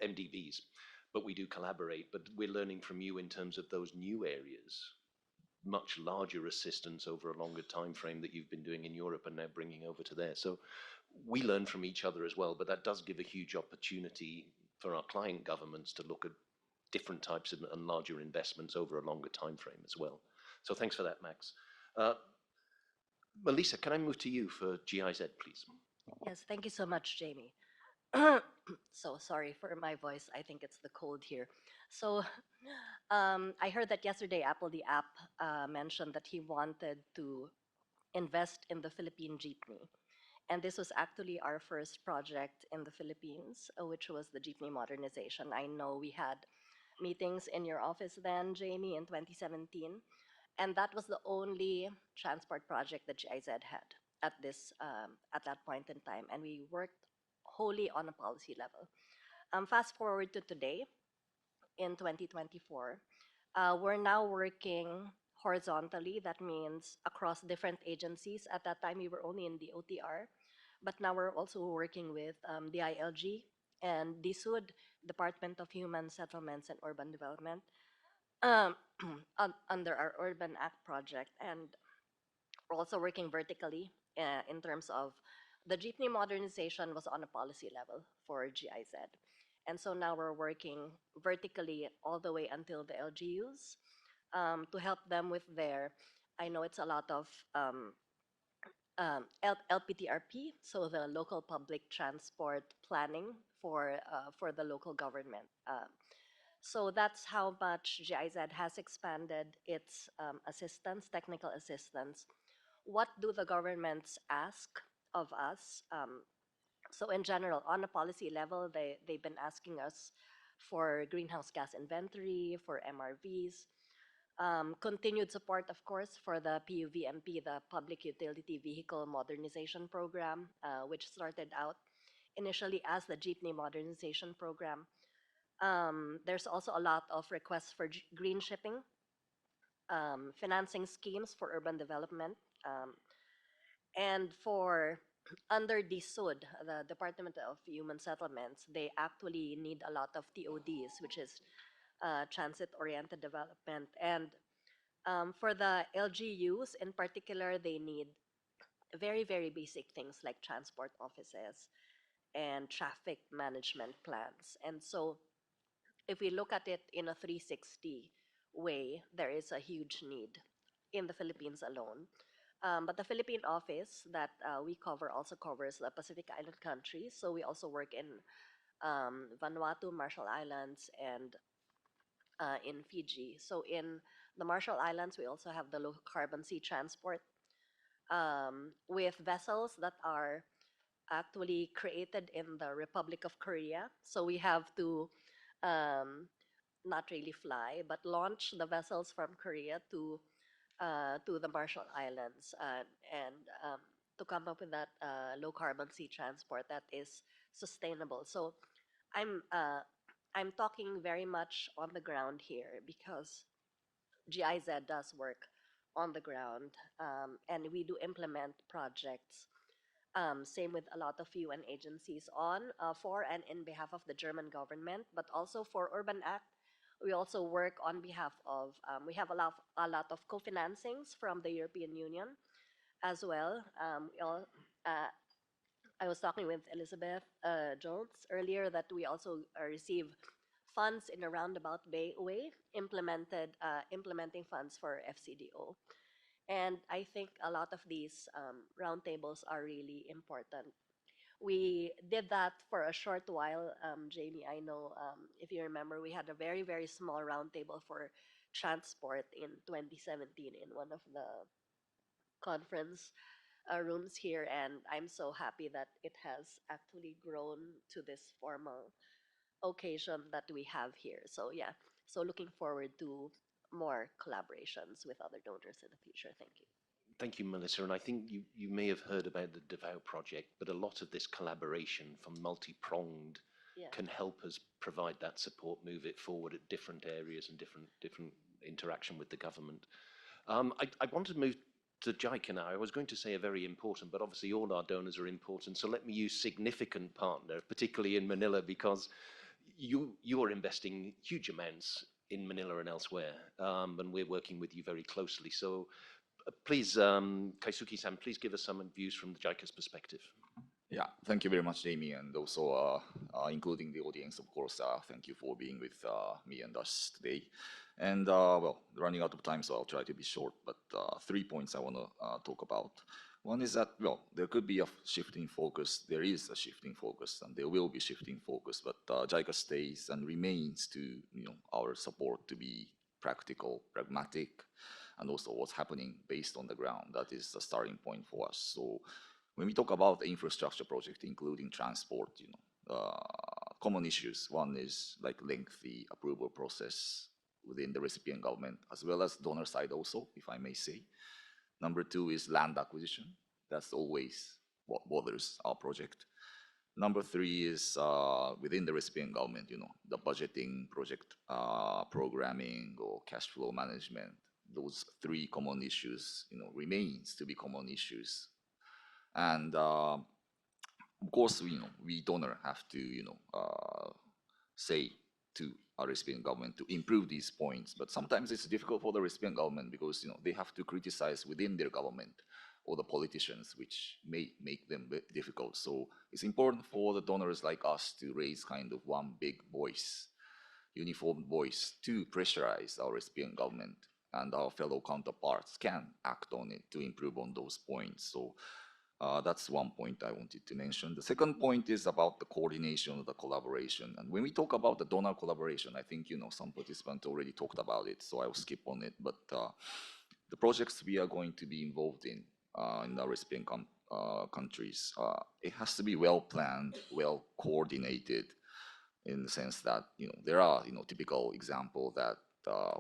MDBs. But we do collaborate, but we're learning from you in terms of those new areas, much larger assistance over a longer time frame that you've been doing in Europe and now bringing over to there. So we learn from each other as well, but that does give a huge opportunity for our client governments to look at different types of and larger investments over a longer time frame as well. So thanks for that, Max. Melissa, can I move to you for GIZ, please? Yes, thank you so much, Jamie. So sorry for my voice. I think it's the cold here. So I heard that yesterday Apple, the app, mentioned that he wanted to invest in the Philippine jeepney. And this was actually our first project in the Philippines, which was the jeepney modernization. I know we had meetings in your office then, Jamie, in 2017. And that was the only transport project that GIZ had at that point in time. And we worked wholly on a policy level. Fast forward to today, in 2024, we're now working horizontally. That means across different agencies. At that time, we were only in the OTR, but now we're also working with the ILG and DSUD, Department of Human Settlements and Urban Development, under our Urban Act project. And we're also working vertically in terms of the jeepney modernization was on a policy level for GIZ. And so now we're working vertically all the way until the LGUs to help them with their, I know it's a lot of LPTRP, so the local public transport planning for the local government. So that's how much GIZ has expanded its assistance, technical assistance. What do the governments ask of us? So in general, on a policy level, they've been asking us for greenhouse gas inventory, for MRVs, continued support, of course, for the PUVMP, the Public Utility Vehicle Modernization Program, which started out initially as the Jeepney Modernization Program. There's also a lot of requests for green shipping, financing schemes for urban development, and for under DSUD, the Department of Human Settlements, they actually need a lot of TODs, which is transit-oriented development. And for the LGUs in particular, they need very, very basic things like transport offices and traffic management plans. And so if we look at it in a 360 way, there is a huge need in the Philippines alone. But the Philippine office that we cover also covers the Pacific Island countries. So we also work in Vanuatu, Marshall Islands, and in Fiji. So in the Marshall Islands, we also have the low carbon sea transport with vessels that are actually created in the Republic of Korea. So we have to um, not really fly, but launch the vessels from Korea to the Marshall Islands and to come up with that low carbon sea transport that is sustainable. So I'm uh, I'm talking very much on the ground here because GIZ does work on the ground, and we do implement projects. Same with a lot of UN agencies on for and in behalf of the German government, but also for Urban Act. We also work on behalf of. We have a lot of co-financings from the European Union as well. I was talking with Elizabeth Jones earlier that we also receive funds in a roundabout way, implementing funds for FCDO. And I think a lot of these roundtables are really important. We did that for a short while, Jamie. I know if you remember, we had a very small roundtable for transport in 2017 in one of the conference rooms here, and I'm so happy that it has actually grown to this formal occasion that we have here. So yeah, so looking forward to more collaborations with other donors in the future. Thank you. Thank you, Melissa. And I think you may have heard about the DeVow project, but a lot of this collaboration from multi-pronged Yeah. can help us provide that support, move it forward at different areas and different interaction with the government. I want to move to JICA now. I was going to say a very important, but obviously all our donors are important. So let me use significant partner, particularly in Manila, because you are investing huge amounts in Manila and elsewhere, and we're working with you very closely. So please, Kaisuke-san, please give us some views from the JICA's perspective. Yeah, thank you very much, Jamie, and also including the audience, of course. Thank you for being with me and us today. And well, running out of time, so I'll try to be short, but 3 points I want to talk about. One is that, well, there could be a shifting focus. There is a shifting focus, and there will be shifting focus, but JICA stays and remains to, our support to be practical, pragmatic, and also what's happening based on the ground. That is the starting point for us. So when we talk about the infrastructure project, including transport, common issues. One is like lengthy approval process within the recipient government, as well as donor side also, if I may say. Number two is land acquisition. That's always what bothers our project. Number three is within the recipient government, the budgeting, project programming, or cash flow management. Those three common issues, remains to be common issues. And of course, we donor have to, say to our recipient government to improve these points. But sometimes it's difficult for the recipient government because, they have to criticize within their government or the politicians, which may make them difficult. So it's important for the donors like us to raise kind of one big voice, uniform voice, to pressurize our recipient government, and our fellow counterparts can act on it to improve on those points. So that's one point I wanted to mention. The second point is about the coordination of the collaboration. And when we talk about the donor collaboration, I think, some participants already talked about it, so I'll skip on it. But the projects we are going to be involved in the recipient countries, it has to be well planned, well coordinated, in the sense that, there are, typical example that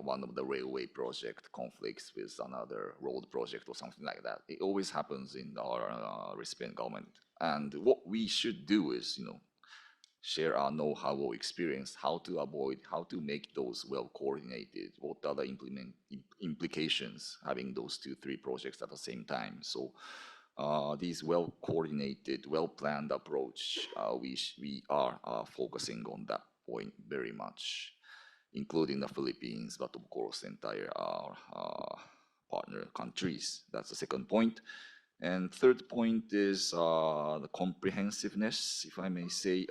one of the railway project conflicts with another road project or something like that. It always happens in our recipient government. And what we should do is, share our know-how or experience, how to avoid, how to make those well coordinated, what are the implications having those 2-3 projects at the same time. So these well coordinated, well planned approach, we are focusing on that point very much, including the Philippines, but of course entire partner countries. That's the second point. And third point is the comprehensiveness, if I may say.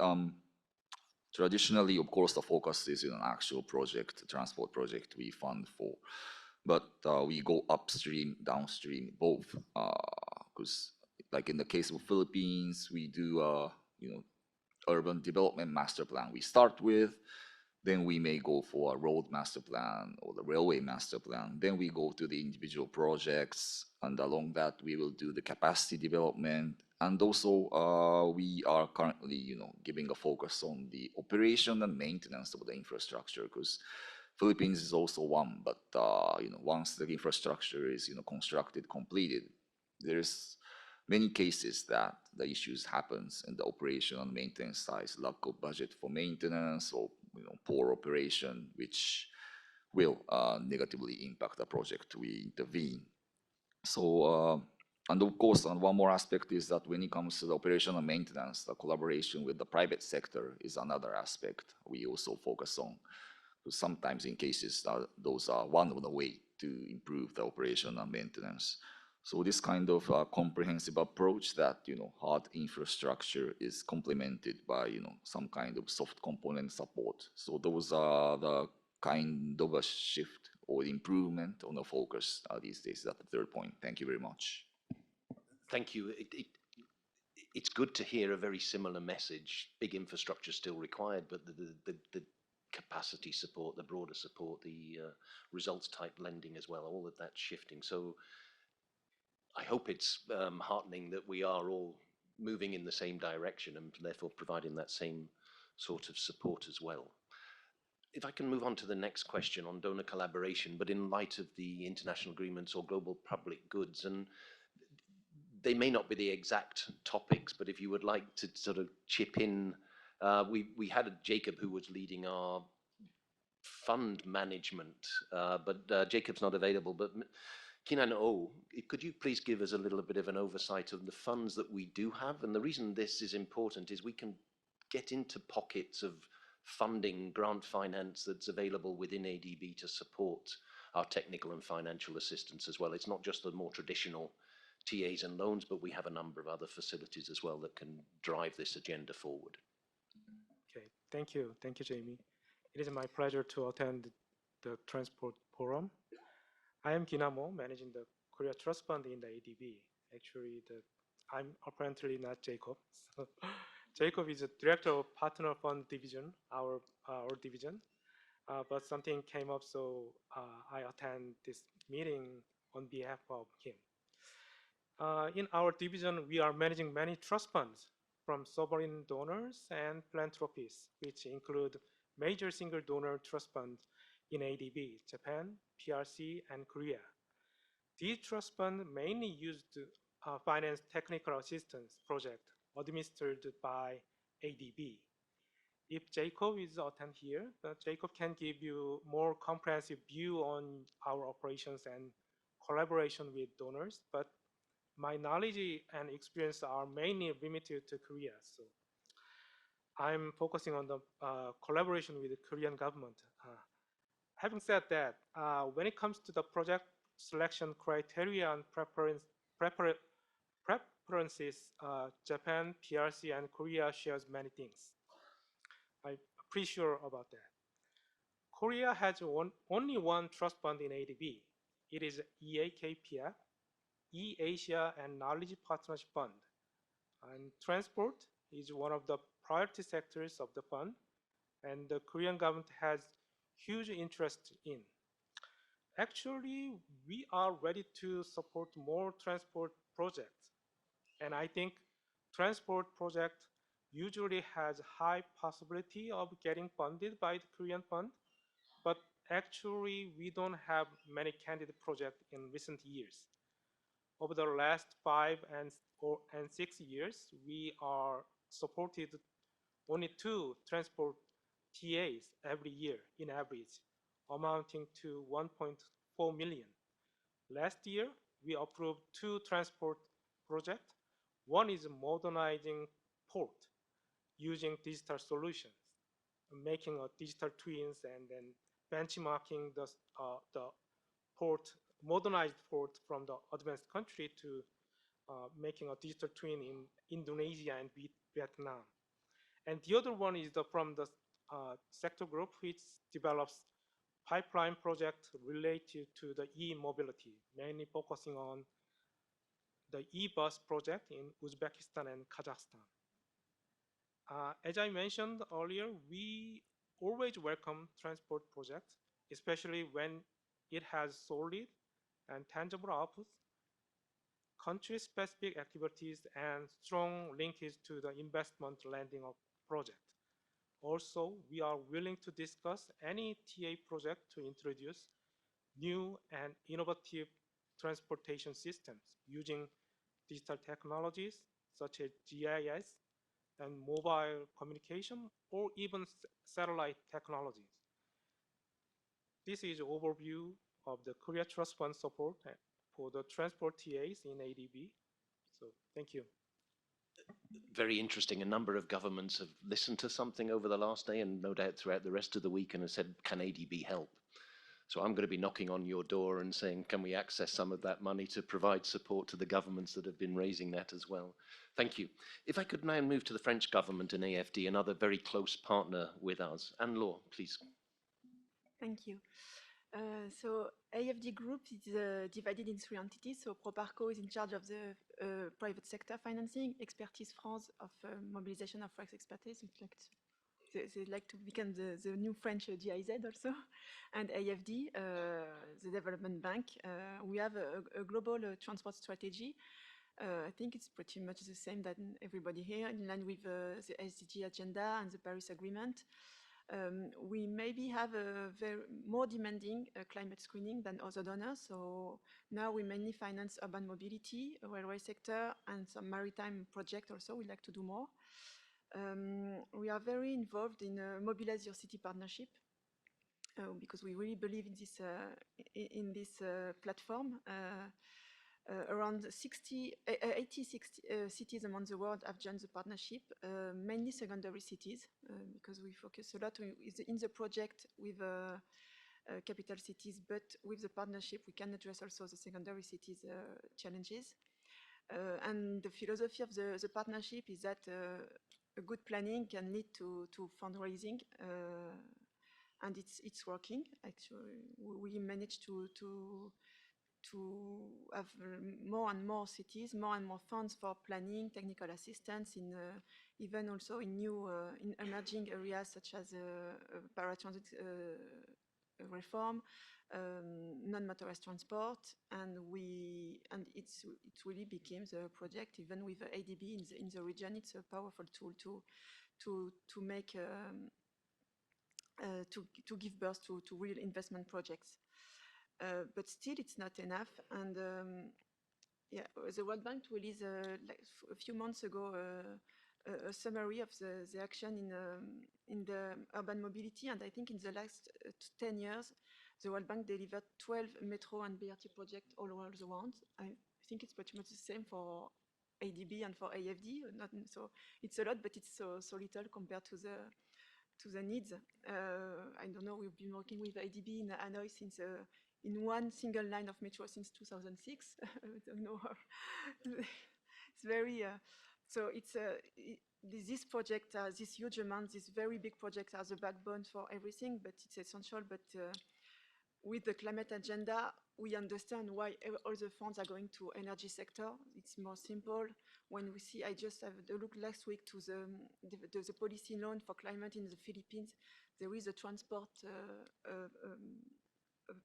Traditionally, of course, the focus is in an actual project, transport project we fund for. But we go upstream, downstream, both. Because like in the case of Philippines, we do urban development master plan. We start with, Then we may go for a road master plan or the railway master plan. Then we go to the individual projects, and along that we will do the capacity development. And also, we are currently, giving a focus on the operation and maintenance of the infrastructure, because Philippines is also one. But once the infrastructure is, constructed, completed, there's many cases that the issues happens in the operation and maintenance side, lack of budget for maintenance or poor operation, which will negatively impact the project we intervene. So, and of course, and one more aspect is that when it comes to the operation and maintenance, the collaboration with the private sector is another aspect we also focus on. Sometimes in cases, those are one of the way to improve the operation and maintenance. So this kind of comprehensive approach that, hard infrastructure is complemented by, some kind of soft component support. So those are the kind of a shift or improvement on the focus these days. That's the third point. Thank you very much. Thank you. It's good to hear a very similar message. Big infrastructure still required, but the capacity support, the broader support, the results type lending as well, all of that shifting. So I hope it's heartening that we are all moving in the same direction and therefore providing that same sort of support as well. If I can move on to the next question on donor collaboration, but in light of the international agreements or global public goods, and they may not be the exact topics, but if you would like to sort of chip in, we had a Jacob who was leading our fund management, but Jacob's not available. But Kinan O, could you please give us a little bit of an oversight of the funds that we do have? And the reason this is important is we can get into pockets of funding, grant finance that's available within ADB to support our technical and financial assistance as well. It's not just the more traditional TAs and loans, but we have a number of other facilities as well that can drive this agenda forward. Okay, thank you, Jamie. It is my pleasure to attend the Transport Forum. I am Kinamo, managing the Korea Trust Fund in the ADB. Actually, I'm apparently not Jacob. So, Jacob is the director of Partner Fund Division, our division. But something came up, so I attend this meeting on behalf of him. In our division, we are managing many trust funds from sovereign donors and philanthropies, which include major single donor trust funds in ADB, Japan, PRC, and Korea. These trust funds mainly used to finance technical assistance projects administered by ADB. If Jacob is attend here, Jacob can give you more comprehensive view on our operations and collaboration with donors, but my knowledge and experience are mainly limited to Korea. So I'm focusing on the collaboration with the Korean government. Having said that, when it comes to the project selection criteria and preferences, Japan, PRC, and Korea shares many things. I'm pretty sure about that. Korea has only one trust fund in ADB. It is EAKPF, E-Asia and Knowledge Partnership Fund. And transport is one of the priority sectors of the fund, and the Korean government has huge interest in. Actually, we are ready to support more transport projects. And I think transport project usually has high possibility of getting funded by the Korean fund, but actually we don't have many candidate projects in recent years. Over the last 5 and 6 years, we are supported only 2 transport TAs every year in average, amounting to 1.4 million. Last year, we approved 2 transport projects. One is modernizing port using digital solutions, making a digital twins and then benchmarking the port, modernized port from the advanced country to making a digital twin in Indonesia and Vietnam. And the other one is from the sector group, which develops pipeline project related to the e-mobility, mainly focusing on the e-bus project in Uzbekistan and Kazakhstan. As I mentioned earlier, we always welcome transport projects, especially when it has solid and tangible outputs, country-specific activities, and strong linkage to the investment landing of project. Also, we are willing to discuss any TA project to introduce new and innovative transportation systems using digital technologies such as GIS and mobile communication or even satellite technologies. This is an overview of the Korea Trust Fund support for the transport TAs in ADB. So thank you. Very interesting. A number of governments have listened to something over the last day and no doubt throughout the rest of the week and have said, can ADB help? So I'm going to be knocking on your door and saying, can we access some of that money to provide support to the governments that have been raising that as well? Thank you. If I could now move to the French government and AFD, another very close partner with us. Anne-Laure, please. Thank you. So AFD Group is divided in three entities. So Proparco is in charge of the private sector financing, Expertise France of mobilization of French expertise. They like to become the new French GIZ also. And AFD, the development bank. We have a global transport strategy. I think it's pretty much the same that everybody here, in line with the SDG agenda and the Paris Agreement. We maybe have a very more demanding climate screening than other donors. So now we mainly finance urban mobility, railway sector, and some maritime project also. We'd like to do more. We are very involved in Mobilize Your City partnership because we really believe in this platform. Around 86 cities around the world have joined the partnership, mainly secondary cities, because we focus a lot in the project with capital cities, but with the partnership we can address also the secondary cities challenges. And the philosophy of the partnership is that a good planning can lead to fundraising, and it's working. Actually, we managed to have more and more cities, more and more funds for planning, technical assistance, in even also in new, in emerging areas such as paratransit reform, non-motorized transport, and it really became the project. Even with ADB in the region, it's a powerful tool to make to give birth to real investment projects. But still, it's not enough. And yeah, the World Bank released like a few months ago a summary of the action in the urban mobility. And I think in the last 10 years, the World Bank delivered 12 metro and BRT projects all over the world. I think it's pretty much the same for ADB and for AFD. So it's a lot, but it's so little compared to the needs. I don't know, we've been working with ADB in Hanoi since in one single line of metro since 2006. I don't know. It's very, so it's this project, this huge amount, these very big projects are the backbone for everything, but it's essential. But with the climate agenda, we understand why all the funds are going to energy sector. It's more simple. When we see, I just have a look last week to the policy loan for climate in the Philippines. There is a transport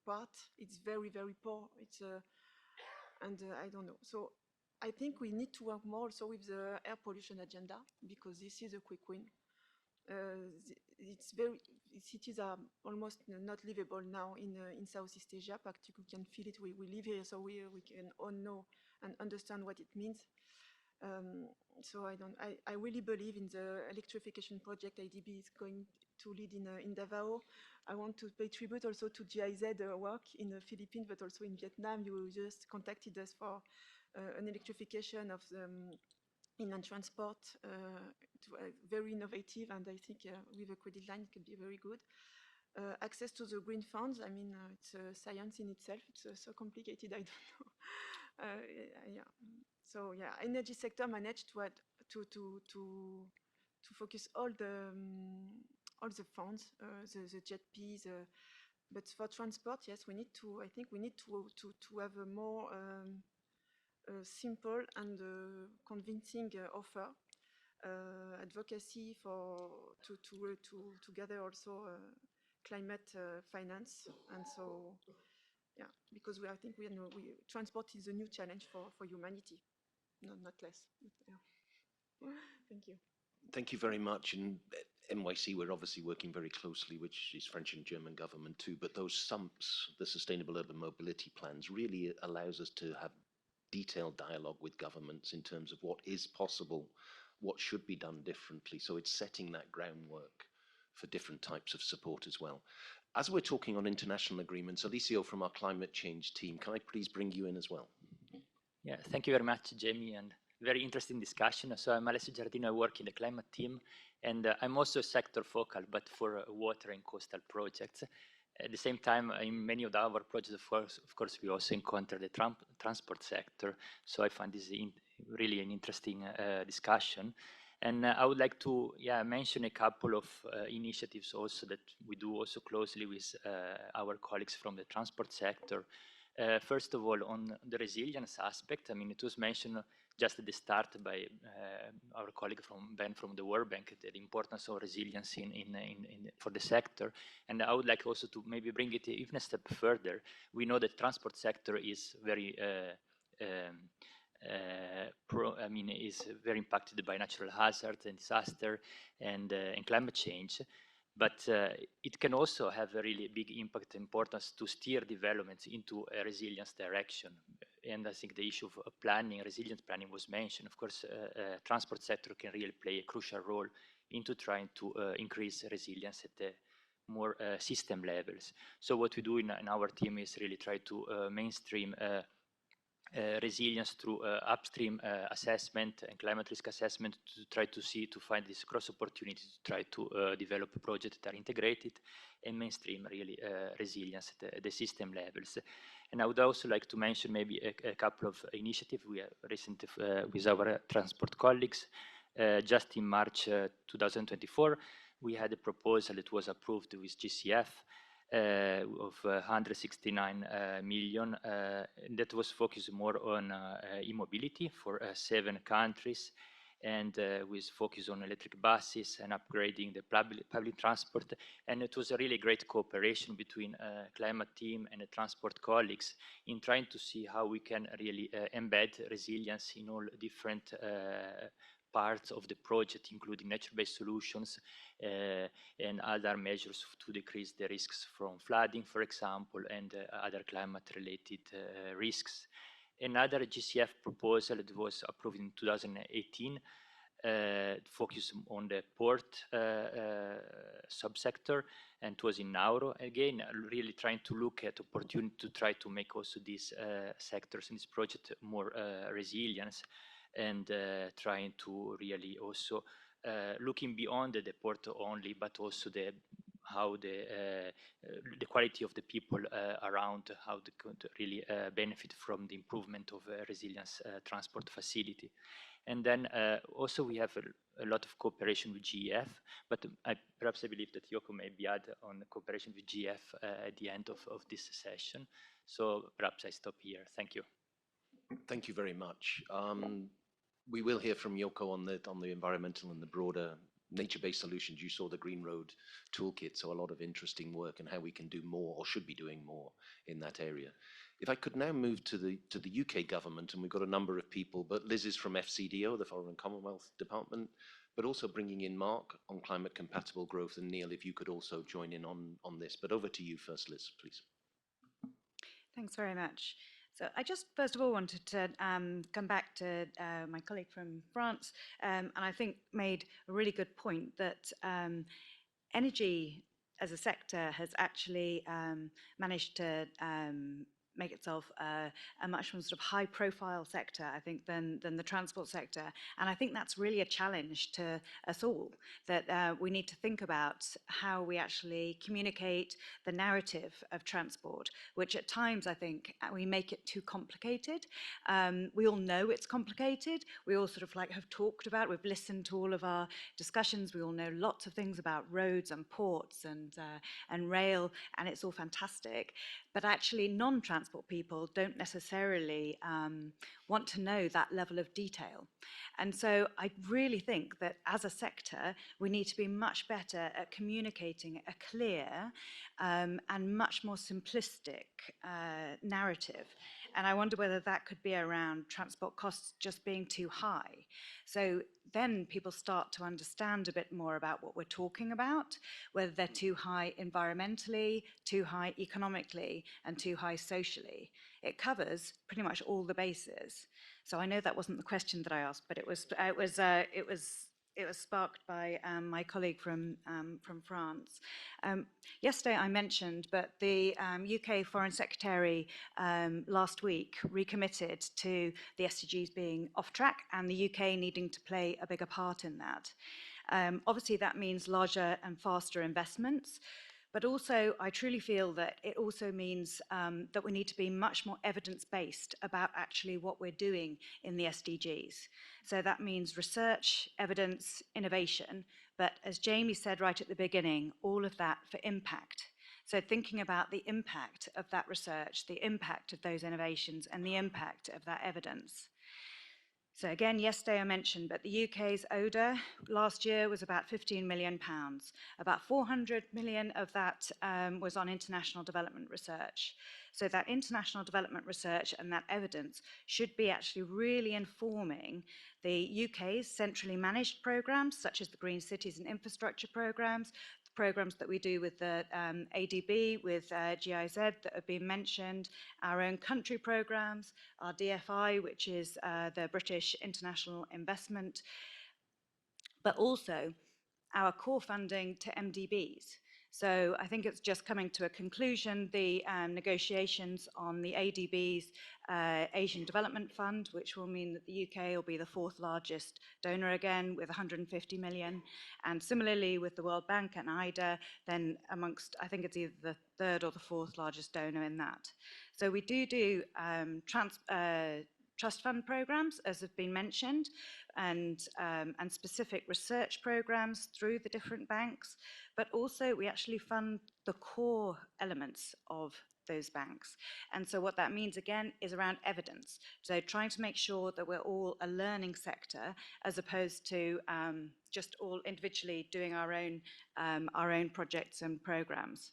part. It's very, very poor. It's and I don't know. So I think we need to work more also with the air pollution agenda, because this is a quick win. Cities are almost not livable now in Southeast Asia. Practically, we can feel it. We live here, so we can all know and understand what it means. So I really believe in the electrification project ADB is going to lead in Davao. I want to pay tribute also to GIZ work in the Philippines, but also in Vietnam. You just contacted us for an electrification of the inland transport, very innovative, and I think with a credit line it could be very good. Access to the green funds, I mean, it's a science in itself. It's so complicated, I don't know. Yeah. So yeah, energy sector managed to focus all the funds, the JETPs, but for transport, yes, we need to. I think we need to have a more simple and convincing offer. advocacy to gather also climate finance, and so yeah, because I think transport is a new challenge for humanity, not less. But, yeah. Thank you. Thank you very much. And NYC, we're obviously working very closely, which is French and German government too. But those SUMPs, the Sustainable Urban Mobility Plans, really allows us to have detailed dialogue with governments in terms of what is possible, what should be done differently. So it's setting that groundwork for different types of support as well. As we're talking on international agreements, Alicio from our climate change team, can I please bring you in as well? Yeah, thank you very much, Jamie, and very interesting discussion. So I'm Alessio Giardino, I work in the climate team, and I'm also sector focal, but for water and coastal projects. At the same time, in many of our projects, of course, we also encounter the transport sector. So I find this really an interesting discussion. And I would like to mention a couple of initiatives also that we do also closely with our colleagues from the transport sector. First of all, on the resilience aspect, I mean, it was mentioned just at the start by our colleague Ben from the World Bank, the importance of resilience for the sector. And I would like also to maybe bring it even a step further. We know that transport sector is very is very impacted by natural hazards and disaster and climate change. But it can also have a really big impact and importance to steer developments into a resilience direction. And I think the issue of planning, resilience planning was mentioned. Of course, transport sector can really play a crucial role into trying to increase resilience at the more system levels. So what we do in our team is really try to mainstream resilience through upstream assessment and climate risk assessment to try to find this cross opportunity to try to develop projects that are integrated and mainstream really resilience at the system levels. And I would also like to mention maybe a couple of initiatives we have recently with our transport colleagues. Just in March 2024, we had a proposal that was approved with GCF of 169 million that was focused more on e-mobility for 7 countries, and with focus on electric buses and upgrading the public transport. And it was a really great cooperation between climate team and the transport colleagues in trying to see how we can really embed resilience in all different parts of the project, including nature-based solutions and other measures to decrease the risks from flooding, for example, and other climate-related risks. Another GCF proposal that was approved in 2018 focused on the port subsector, and it was in Nauru. Again, really trying to look at opportunity to try to make also these sectors in this project more resilient, and trying to really also looking beyond the port only, but also how the quality of the people around, how they could really benefit from the improvement of resilience transport facility. And then also we have a lot of cooperation with GEF, but perhaps I believe that Yoko may be add on cooperation with GEF at the end of this session. So perhaps I stop here. Thank you. Thank you very much. We will hear from Yoko on the environmental and the broader nature-based solutions. You saw the Green Road Toolkit, so a lot of interesting work and how we can do more or should be doing more in that area. If I could now move to the UK government, and we've got a number of people, but Liz is from FCDO, the Foreign and Commonwealth Department, but also bringing in Mark on climate compatible growth, and Neil, if you could also join in on this. But over to you first, Liz, please. Thanks very much. So I just first of all wanted to come back to my colleague from France, and I think made a really good point that energy as a sector has actually managed to make itself a much more sort of high-profile sector, I think, than the transport sector. And I think that's really a challenge to us all, that we need to think about how we actually communicate the narrative of transport, which at times, I think, we make it too complicated. We all know it's complicated. We all sort of like have talked about, we've listened to all of our discussions. We all know lots of things about roads and ports and rail, and it's all fantastic. but actually non-transport people don't necessarily want to know that level of detail. And so I really think that as a sector, we need to be much better at communicating a clear and much more simplistic narrative. And I wonder whether that could be around transport costs just being too high. So then people start to understand a bit more about what we're talking about, whether they're too high environmentally, too high economically, and too high socially. It covers pretty much all the bases. So I know that wasn't the question that I asked, but it was sparked by my colleague from France. Yesterday I mentioned, but the UK Foreign Secretary last week recommitted to the SDGs being off track and the UK needing to play a bigger part in that. Obviously that means larger and faster investments, but also I truly feel that it also means that we need to be much more evidence-based about actually what we're doing in the SDGs. So that means research, evidence, innovation, but as Jamie said right at the beginning, all of that for impact. So thinking about the impact of that research, the impact of those innovations, and the impact of that evidence. So again, yesterday I mentioned, but the UK's ODA last year was about £15 million. About 400 million of that was on international development research. So that international development research and that evidence should be actually really informing the UK's centrally managed programs, such as the Green Cities and Infrastructure programs, programs that we do with the ADB, with GIZ that have been mentioned, our own country programs, our DFI, which is the British International Investment, but also our core funding to MDBs. So I think it's just coming to a conclusion, the negotiations on the ADB's Asian Development Fund, which will mean that the UK will be the 4th largest donor again with 150 million. And similarly with the World Bank and IDA, then amongst, I think it's either the 3rd or the 4th largest donor in that. So we do trust fund programs, as have been mentioned, and specific research programs through the different banks, but also we actually fund the core elements of those banks. And so what that means again is around evidence. So trying to make sure that we're all a learning sector as opposed to just all individually doing our own projects and programs.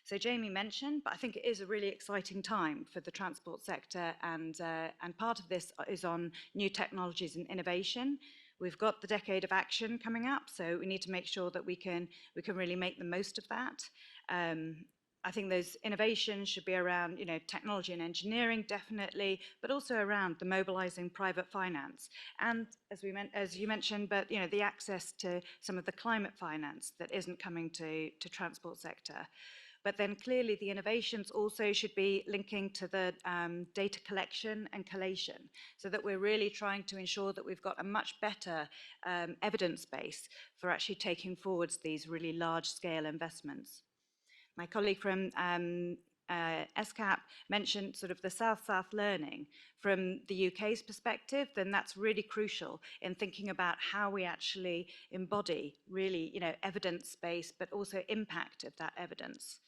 So Jamie mentioned, but I think it is a really exciting time for the transport sector, and part of this is on new technologies and innovation. We've got the Decade of Action coming up, so we need to make sure that we can really make the most of that. I think those innovations should be around, technology and engineering, definitely, but also around the mobilizing private finance. And as you mentioned, but the access to some of the climate finance that isn't coming to transport sector. But then clearly the innovations also should be linking to the data collection and collation, so that we're really trying to ensure that we've got a much better evidence base for actually taking forwards these really large-scale investments. My colleague from SCAP mentioned sort of the South-South learning. From the UK's perspective, then that's really crucial in thinking about how we actually embody really, evidence-based, but also impact of that evidence.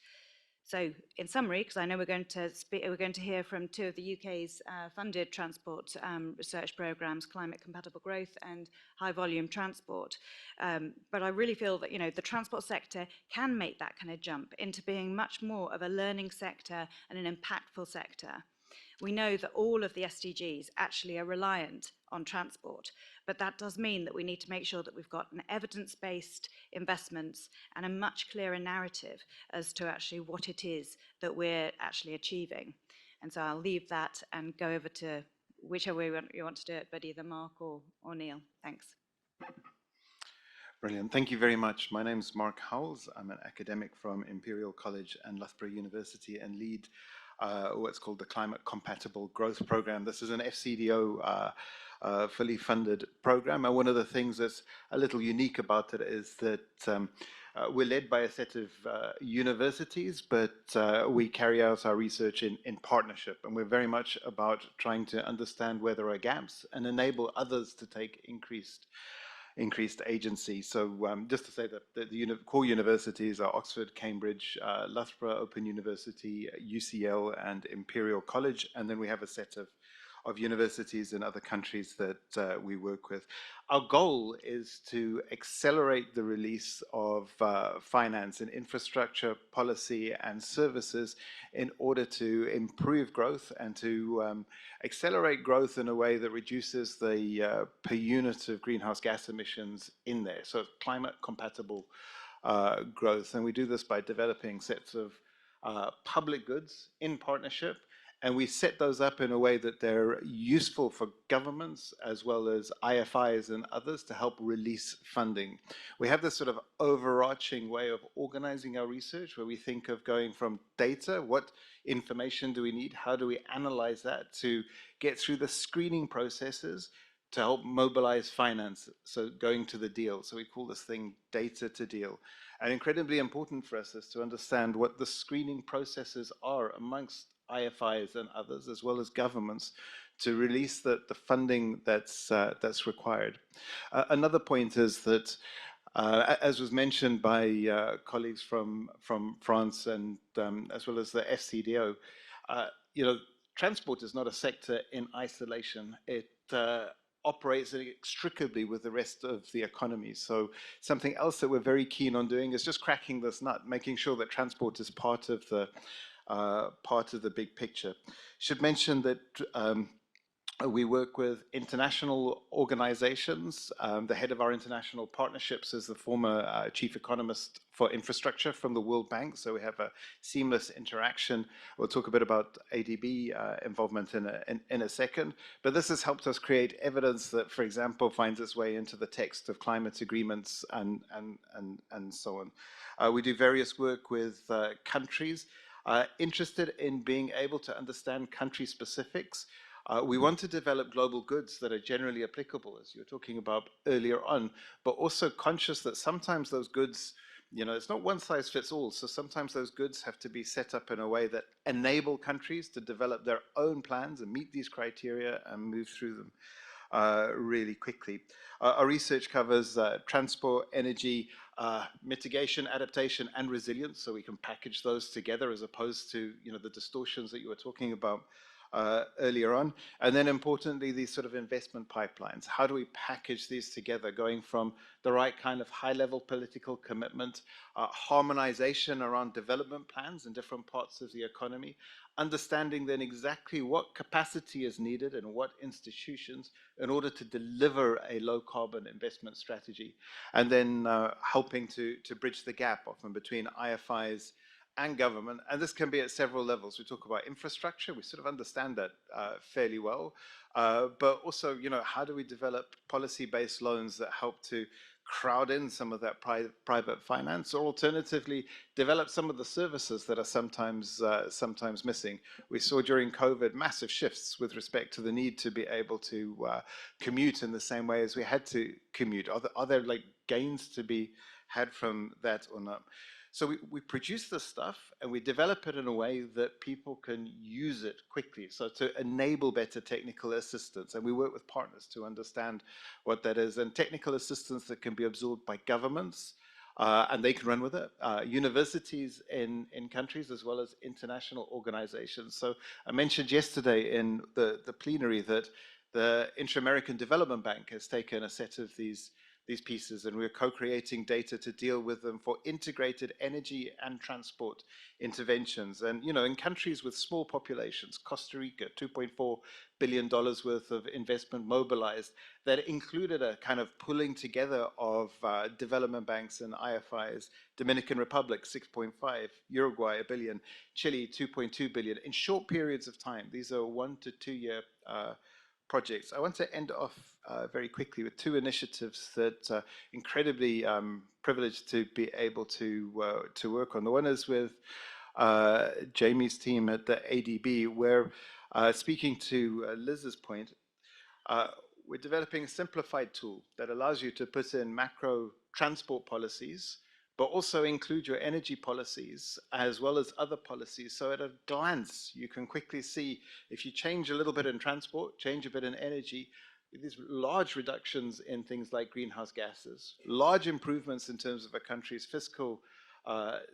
So in summary, because I know we're going to hear from 2 of the UK's funded transport research programs, Climate Compatible Growth and High Volume Transport. But I really feel that the transport sector can make that kind of jump into being much more of a learning sector and an impactful sector. We know that all of the SDGs actually are reliant on transport, but that does mean that we need to make sure that we've got an evidence-based investments and a much clearer narrative as to actually what it is that we're actually achieving. And so I'll leave that and go over to whichever way you want to do it, but either Mark or Neil. Thanks. Brilliant. Thank you very much. My name is Mark Howells. I'm an academic from Imperial College and Loughborough University and lead what's called the Climate Compatible Growth Program. This is an FCDO fully funded program. And one of the things that's a little unique about it is that we're led by a set of universities, but we carry out our research in partnership. And we're very much about trying to understand where there are gaps and enable others to take increased increased agency. So just to say that the core universities are Oxford, Cambridge, Loughborough Open University, UCL, and Imperial College. And then we have a set of universities in other countries that we work with. Our goal is to accelerate the release of finance and infrastructure, policy, and services in order to improve growth and to accelerate growth in a way that reduces the per unit of greenhouse gas emissions in there. So climate compatible growth. And we do this by developing sets of public goods in partnership, and we set those up in a way that they're useful for governments as well as IFIs and others to help release funding. We have this sort of overarching way of organizing our research where we think of going from data, what information do we need, how do we analyze that to get through the screening processes to help mobilize finance, so going to the deal. So we call this thing data to deal. And incredibly important for us is to understand what the screening processes are amongst IFIs and others, as well as governments, to release the funding that's required. Another point is that, as was mentioned by colleagues from France and as well as the FCDO, transport is not a sector in isolation. It operates inextricably with the rest of the economy. So something else that we're very keen on doing is just cracking this nut, making sure that transport is part of the big picture. Should mention that we work with international organizations. The head of our international partnerships is the former chief economist for infrastructure from the World Bank. So we have a seamless interaction. We'll talk a bit about ADB involvement in a second. But this has helped us create evidence that, for example, finds its way into the text of climate agreements and so on. We do various work with countries interested in being able to understand country specifics. We want to develop global goods that are generally applicable, as you were talking about earlier on, but also conscious that sometimes those goods, it's not one size fits all. So sometimes those goods have to be set up in a way that enable countries to develop their own plans and meet these criteria and move through them really quickly. Our research covers transport, energy, mitigation, adaptation, and resilience, so we can package those together as opposed to the distortions that you were talking about earlier on. And then importantly, these sort of investment pipelines. How do we package these together, going from the right kind of high-level political commitment, harmonization around development plans in different parts of the economy, understanding then exactly what capacity is needed and what institutions in order to deliver a low-carbon investment strategy, and then helping to bridge the gap often between IFIs and government. And this can be at several levels. We talk about infrastructure. We sort of understand that fairly well. But also, how do we develop policy-based loans that help to crowd in some of that private finance, or alternatively, develop some of the services that are sometimes missing. We saw during COVID massive shifts with respect to the need to be able to commute in the same way as we had to commute. Are there like gains to be had from that or not? So we produce this stuff and we develop it in a way that people can use it quickly, so to enable better technical assistance. And we work with partners to understand what that is, and technical assistance that can be absorbed by governments, and they can run with it, universities in countries, as well as international organizations. So I mentioned yesterday in the plenary that the Inter-American Development Bank has taken a set of these pieces, and we're co-creating data to deal with them for integrated energy and transport interventions. And in countries with small populations, Costa Rica, $2.4 billion worth of investment mobilized, that included a kind of pulling together of development banks and IFIs. Dominican Republic, 6.5, Uruguay, 1 billion, Chile, 2.2 billion, in short periods of time. These are 1 to 2 year projects. I want to end off very quickly with two initiatives that incredibly privileged to be able to work on. The one is with Jamie's team at the ADB, where speaking to Liz's point, we're developing a simplified tool that allows you to put in macro transport policies, but also include your energy policies as well as other policies. So at a glance, you can quickly see if you change a little bit in transport, change a bit in energy, these large reductions in things like greenhouse gases, large improvements in terms of a country's fiscal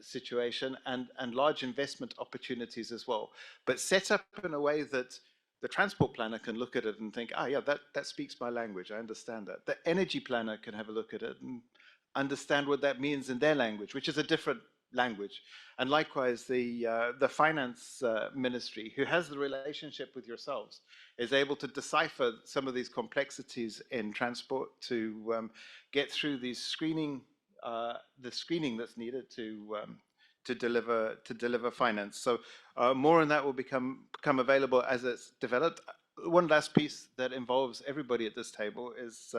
situation, and large investment opportunities as well, but set up in a way that the transport planner can look at it and think, ah, yeah, that speaks my language, I understand that. The energy planner can have a look at it and understand what that means in their language, which is a different language. And likewise, the finance ministry, who has the relationship with yourselves, is able to decipher some of these complexities in transport to get through these the screening that's needed to deliver finance. So more on that will become available as it's developed. One last piece that involves everybody at this table is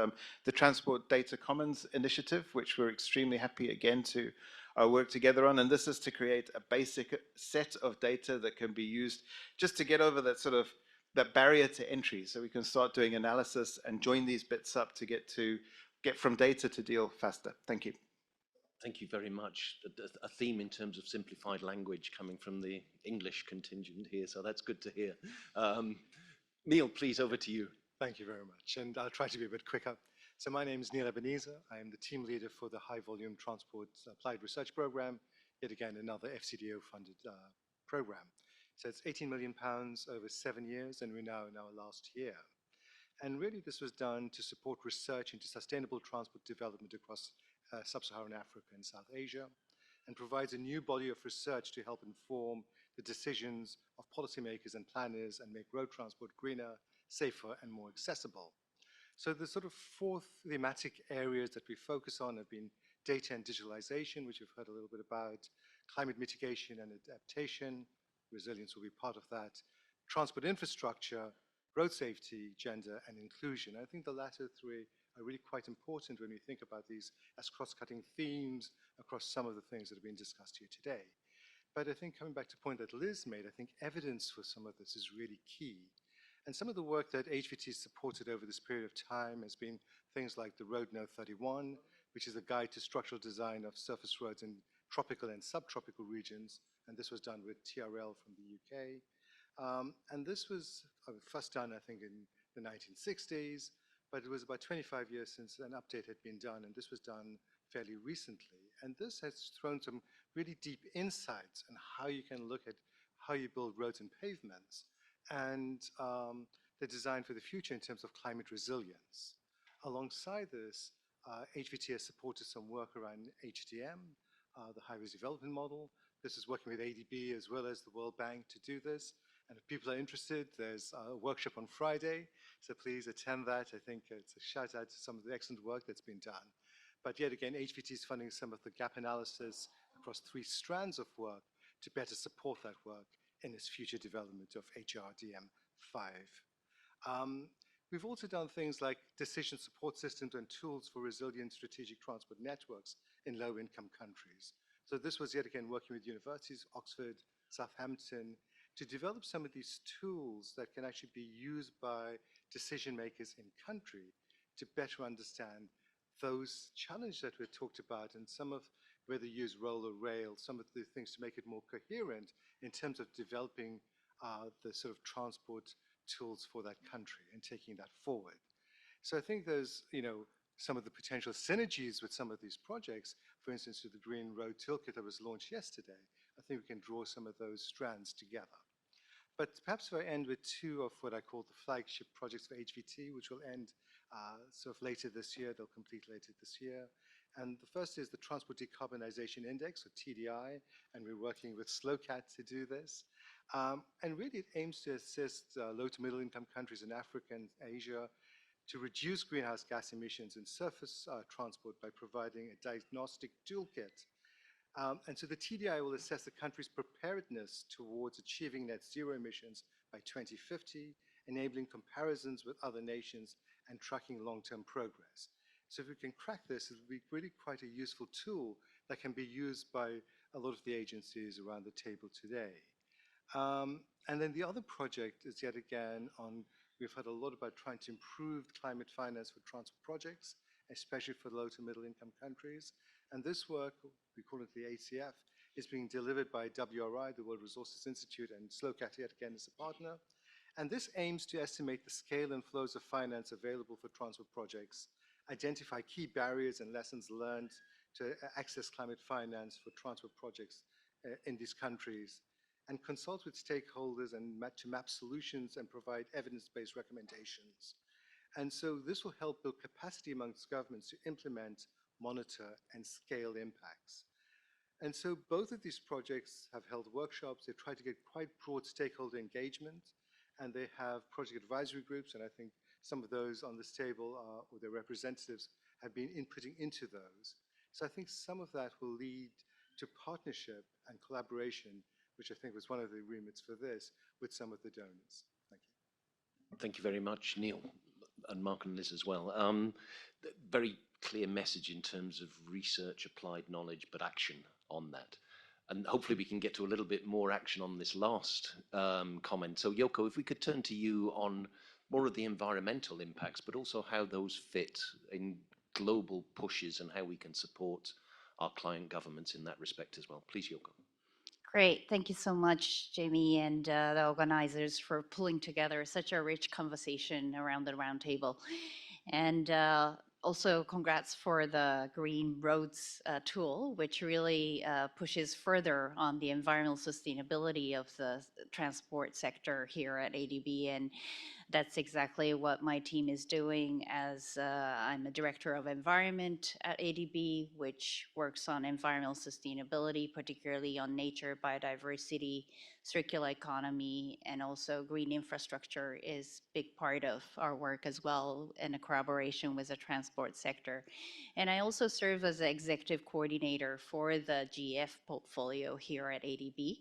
the Transport Data Commons initiative, which we're extremely happy again to work together on. And this is to create a basic set of data that can be used just to get over that that barrier to entry, so we can start doing analysis and join these bits up to get from data to deal faster. Thank you. Thank you very much. A theme in terms of simplified language coming from the English contingent here, so that's good to hear. Neil, please, over to you. Thank you very much, and I'll try to be a bit quicker. So my name is Neil Ebenezer. I am the team leader for the High Volume Transport Applied Research Program, yet again another FCDO-funded program. So it's £18 million over 7 years, and we're now in our last year. And really this was done to support research into sustainable transport development across sub-Saharan Africa and South Asia, and provides a new body of research to help inform the decisions of policymakers and planners and make road transport greener, safer, and more accessible. So the sort of 4 thematic areas that we focus on have been data and digitalization, which you've heard a little bit about, climate mitigation and adaptation, resilience will be part of that, transport infrastructure, road safety, gender, and inclusion. I think the latter 3 are really quite important when we think about these as cross-cutting themes across some of the things that have been discussed here today. But I think coming back to the point that Liz made, I think evidence for some of this is really key. And some of the work that HVT has supported over this period of time has been things like the Road Note 31, which is a guide to structural design of surface roads in tropical and subtropical regions. And this was done with TRL from the UK. And this was first done, I think, in the 1960s, but it was about 25 years since an update had been done, and this was done fairly recently. And this has thrown some really deep insights on how you can look at how you build roads and pavements, and the design for the future in terms of climate resilience. Alongside this, HVT has supported some work around HDM, the Highways Development Model. This is working with ADB as well as the World Bank to do this. And if people are interested, there's a workshop on Friday, so please attend that. I think it's a shout out to some of the excellent work that's been done. But yet again, HVT is funding some of the gap analysis across 3 strands of work to better support that work in its future development of HRDM5. We've also done things like decision support systems and tools for resilient strategic transport networks in low-income countries. So this was yet again working with universities, Oxford, Southampton, to develop some of these tools that can actually be used by decision makers in country to better understand those challenges that we talked about, and some of whether you use roll or rail, some of the things to make it more coherent in terms of developing the sort of transport tools for that country and taking that forward. So I think there's, some of the potential synergies with some of these projects, for instance, with the Green Road Toolkit that was launched yesterday. I think we can draw some of those strands together. But perhaps if I end with 2 of what I call the flagship projects for HVT, which will end sort of later this year, they'll complete later this year. And the first is the Transport Decarbonization Index, or TDI, and we're working with SLOCAT to do this. And really it aims to assist low to middle income countries in Africa and Asia to reduce greenhouse gas emissions in surface transport by providing a diagnostic toolkit. And so the TDI will assess the country's preparedness towards achieving net zero emissions by 2050, enabling comparisons with other nations and tracking long-term progress. So if we can crack this, it'll be really quite a useful tool that can be used by a lot of the agencies around the table today. And then the other project is yet again on, we've heard a lot about trying to improve climate finance for transport projects, especially for low to middle income countries. And this work, we call it the ACF, is being delivered by WRI, the World Resources Institute, and SLOCAT yet again is a partner. And this aims to estimate the scale and flows of finance available for transport projects, identify key barriers and lessons learned to access climate finance for transport projects in these countries, and consult with stakeholders and to map solutions and provide evidence-based recommendations. And so this will help build capacity amongst governments to implement, monitor, and scale impacts. And so both of these projects have held workshops. They've tried to get quite broad stakeholder engagement, and they have project advisory groups, and I think some of those on this table or their representatives have been inputting into those. So I think some of that will lead to partnership and collaboration, which I think was one of the remits for this, with some of the donors. Thank you. Thank you very much, Neil, and Mark and Liz as well. Very clear message in terms of research, applied knowledge, but action on that. And hopefully we can get to a little bit more action on this last comment. So Yoko, if we could turn to you on more of the environmental impacts, but also how those fit in global pushes and how we can support our client governments in that respect as well. Please, Yoko. Great. Thank you so much, Jamie, and the organizers for pulling together such a rich conversation around the roundtable. And also congrats for the Green Roads tool, which really pushes further on the environmental sustainability of the transport sector here at ADB. And that's exactly what my team is doing, as I'm a director of environment at ADB, which works on environmental sustainability, particularly on nature, biodiversity, circular economy, and also green infrastructure is a big part of our work as well, in a collaboration with the transport sector. And I also serve as the executive coordinator for the GF portfolio here at ADB.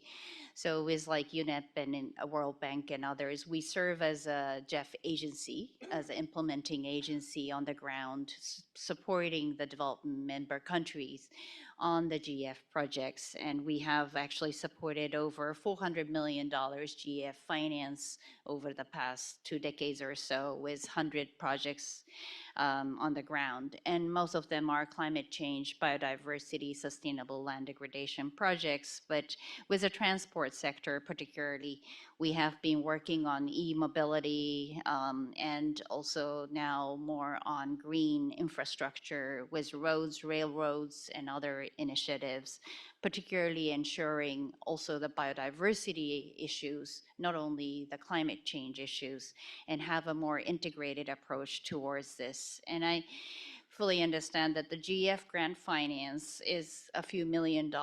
So with like UNEP and World Bank and others, we serve as a GEF agency, as an implementing agency on the ground, supporting the development member countries on the GF projects. And we have actually supported over $400 million GF finance over the past 2 decades or so, with 100 projects on the ground. And most of them are climate change, biodiversity, sustainable land degradation projects. But with the transport sector particularly, we have been working on e-mobility and also now more on green infrastructure with roads, railroads, and other initiatives, particularly ensuring also the biodiversity issues, not only the climate change issues, and have a more integrated approach towards this. And I fully understand that the GF grant finance is a few $1 million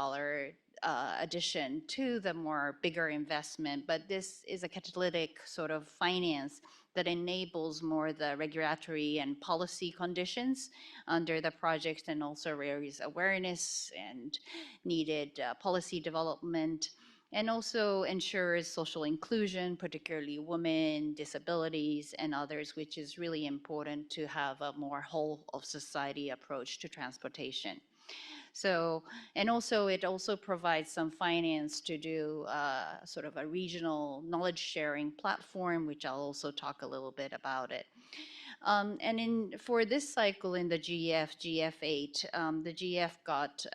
addition to the more bigger investment, but this is a catalytic sort of finance that enables more the regulatory and policy conditions under the project, and also raises awareness and needed policy development, and also ensures social inclusion, particularly women, disabilities, and others, which is really important to have a more whole of society approach to transportation. So, and also it also provides some finance to do sort of a regional knowledge sharing platform, which I'll also talk a little bit about it. And for this cycle in the GF8, the GF got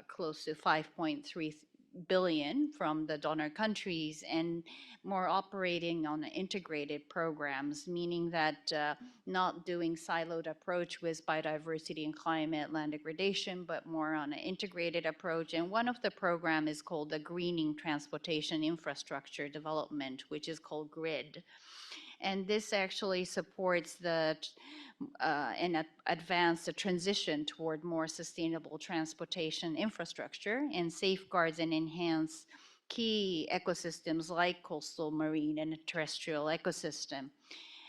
close to 5.3 billion from the donor countries, and more operating on integrated programs, meaning that not doing siloed approach with biodiversity and climate land degradation, but more on an integrated approach. And one of the program is called the Greening Transportation Infrastructure Development, which is called GRID. And this actually supports the and advance the transition toward more sustainable transportation infrastructure, and safeguards and enhance key ecosystems like coastal, marine, and terrestrial ecosystem.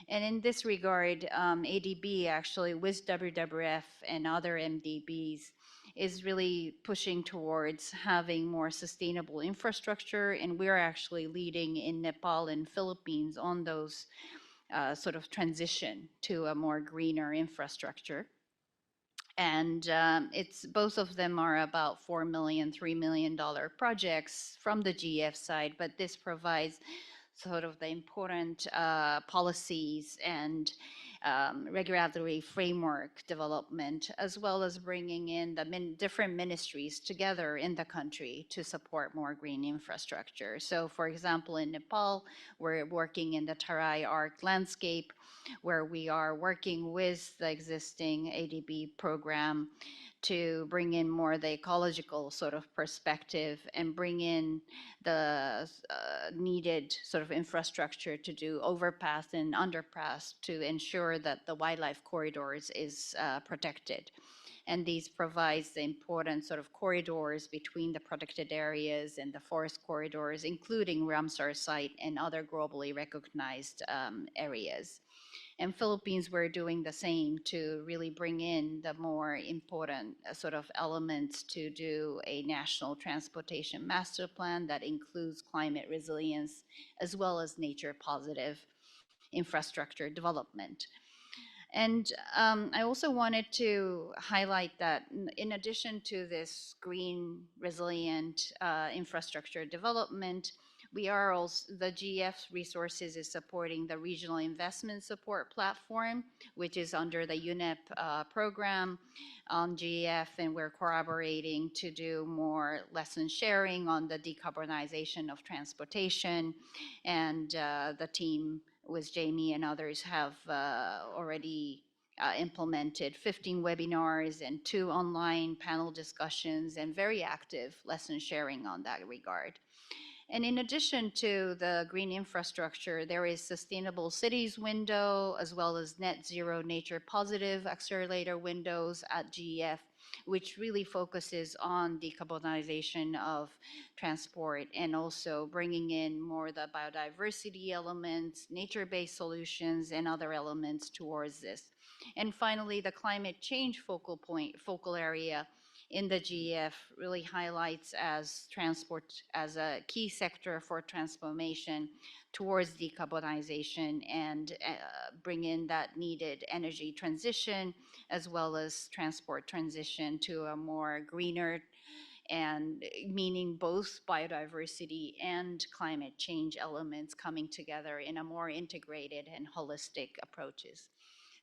And in this regard, ADB actually with WWF and other MDBs is really pushing towards having more sustainable infrastructure, and we're actually leading in Nepal and Philippines on those sort of transition to a more greener infrastructure. And it's both of them are about $4 million, $3 million projects from the GF side, but this provides sort of the important policies and regulatory framework development, as well as bringing in the different ministries together in the country to support more green infrastructure. So for example, in Nepal, we're working in the Tarai Arc landscape, where we are working with the existing ADB program to bring in more the ecological sort of perspective and bring in the needed sort of infrastructure to do overpass and underpass to ensure that the wildlife corridors is protected. And these provides the important sort of corridors between the protected areas and the forest corridors, including Ramsar site and other globally recognized areas. And Philippines, we're doing the same to really bring in the more important sort of elements to do a national transportation master plan that includes climate resilience as well as nature positive infrastructure development. And I also wanted to highlight that in addition to this green resilient infrastructure development, we are also, the GF Resources is supporting the Regional Investment Support Platform, which is under the UNEP program on GF, and we're collaborating to do more lesson sharing on the decarbonization of transportation. And the team with Jamie and others have already implemented 15 webinars and 2 online panel discussions and very active lesson sharing on that regard. And in addition to the green infrastructure, there is Sustainable Cities window, as well as Net Zero Nature Positive Accelerator windows at GEF, which really focuses on decarbonization of transport and also bringing in more the biodiversity elements, nature-based solutions, and other elements towards this. And finally, the climate change focal area in the GEF really highlights as transport as a key sector for transformation towards decarbonization and bring in that needed energy transition as well as transport transition to a more greener and meaning both biodiversity and climate change elements coming together in a more integrated and holistic approaches.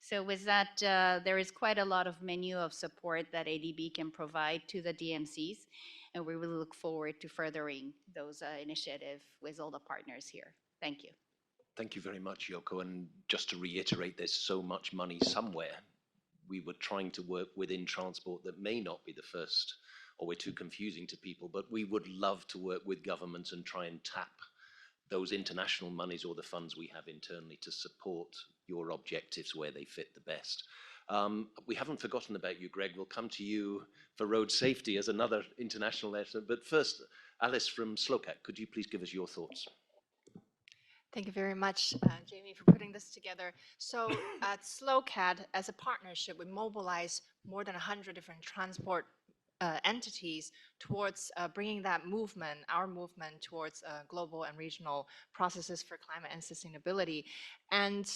So with that, there is quite a lot of menu of support that ADB can provide to the DMCs, and we really look forward to furthering those initiatives with all the partners here. Thank you. Thank you very much, Yoko. And just to reiterate, there's so much money somewhere. We were trying to work within transport that may not be the first, or we're too confusing to people, but we would love to work with governments and try and tap those international monies or the funds we have internally to support your objectives where they fit the best. We haven't forgotten about you, Greg. We'll come to you for road safety as another international effort. But first, Alice from SLOCAT, could you please give us your thoughts? Thank you very much, Jamie, for putting this together. So at SLOCAT, as a partnership, we mobilize more than 100 different transport entities towards bringing that movement, our movement, towards global and regional processes for climate and sustainability. And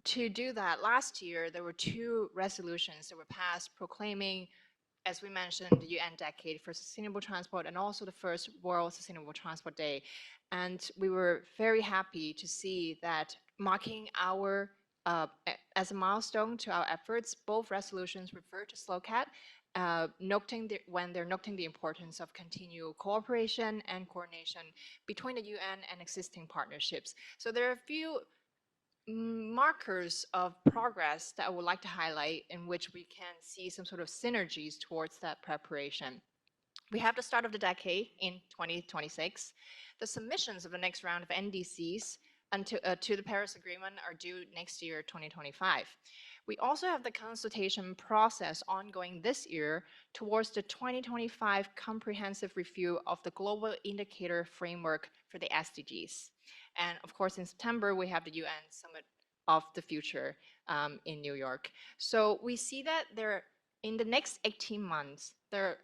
to do that, last year, there were 2 resolutions that were passed proclaiming, as we mentioned, the UN Decade for Sustainable Transport and also the first World Sustainable Transport Day. And we were very happy to see that marking our, as a milestone to our efforts, both resolutions refer to SLOCAT, when they're noting the importance of continual cooperation and coordination between the UN and existing partnerships. So there are a few markers of progress that I would like to highlight in which we can see some sort of synergies towards that preparation. We have the start of the decade in 2026. The submissions of the next round of NDCs to the Paris Agreement are due next year, 2025. We also have the consultation process ongoing this year towards the 2025 comprehensive review of the global indicator framework for the SDGs. And of course, in September, we have the UN Summit of the Future in New York. So we see that in the next 18 months, there are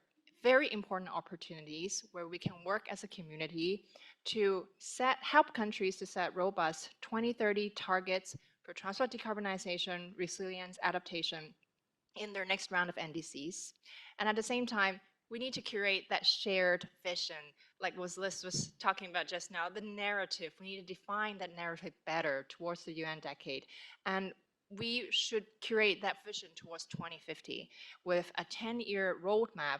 very important opportunities where we can work as a community to help countries to set robust 2030 targets for transport decarbonization, resilience, adaptation in their next round of NDCs. And at the same time, we need to curate that shared vision, like what Liz was talking about just now, the narrative. We need to define that narrative better towards the UN decade. And we should curate that vision towards 2050 with a 10-year roadmap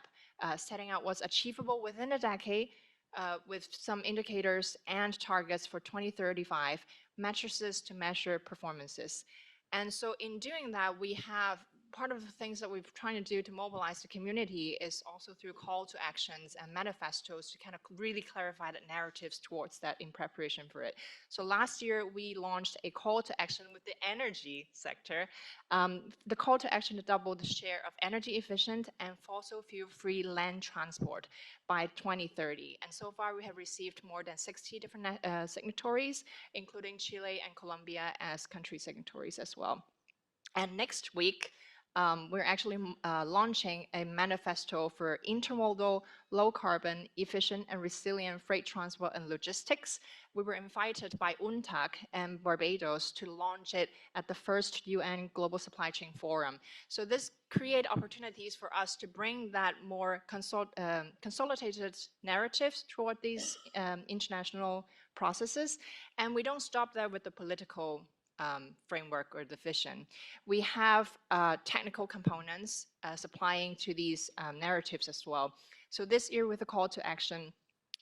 setting out what's achievable within a decade with some indicators and targets for 2035, matrices to measure performances. And so in doing that, we have part of the things that we're trying to do to mobilize the community is also through call to actions and manifestos to kind of really clarify the narratives towards that in preparation for it. So last year we launched a call to action with the energy sector. The call to action to double the share of energy efficient and fossil fuel free land transport by 2030. And so far we have received more than 60 different signatories, including Chile and Colombia as country signatories as well. And next week, we're actually launching a manifesto for intermodal, low carbon, efficient and resilient freight transport and logistics. We were invited by UNTAC and Barbados to launch it at the first UN Global Supply Chain Forum. So this create opportunities for us to bring that more consolidated narratives toward these international processes. And we don't stop there with the political framework or the vision. We have technical components supplying to these narratives as well. So this year with the call to action,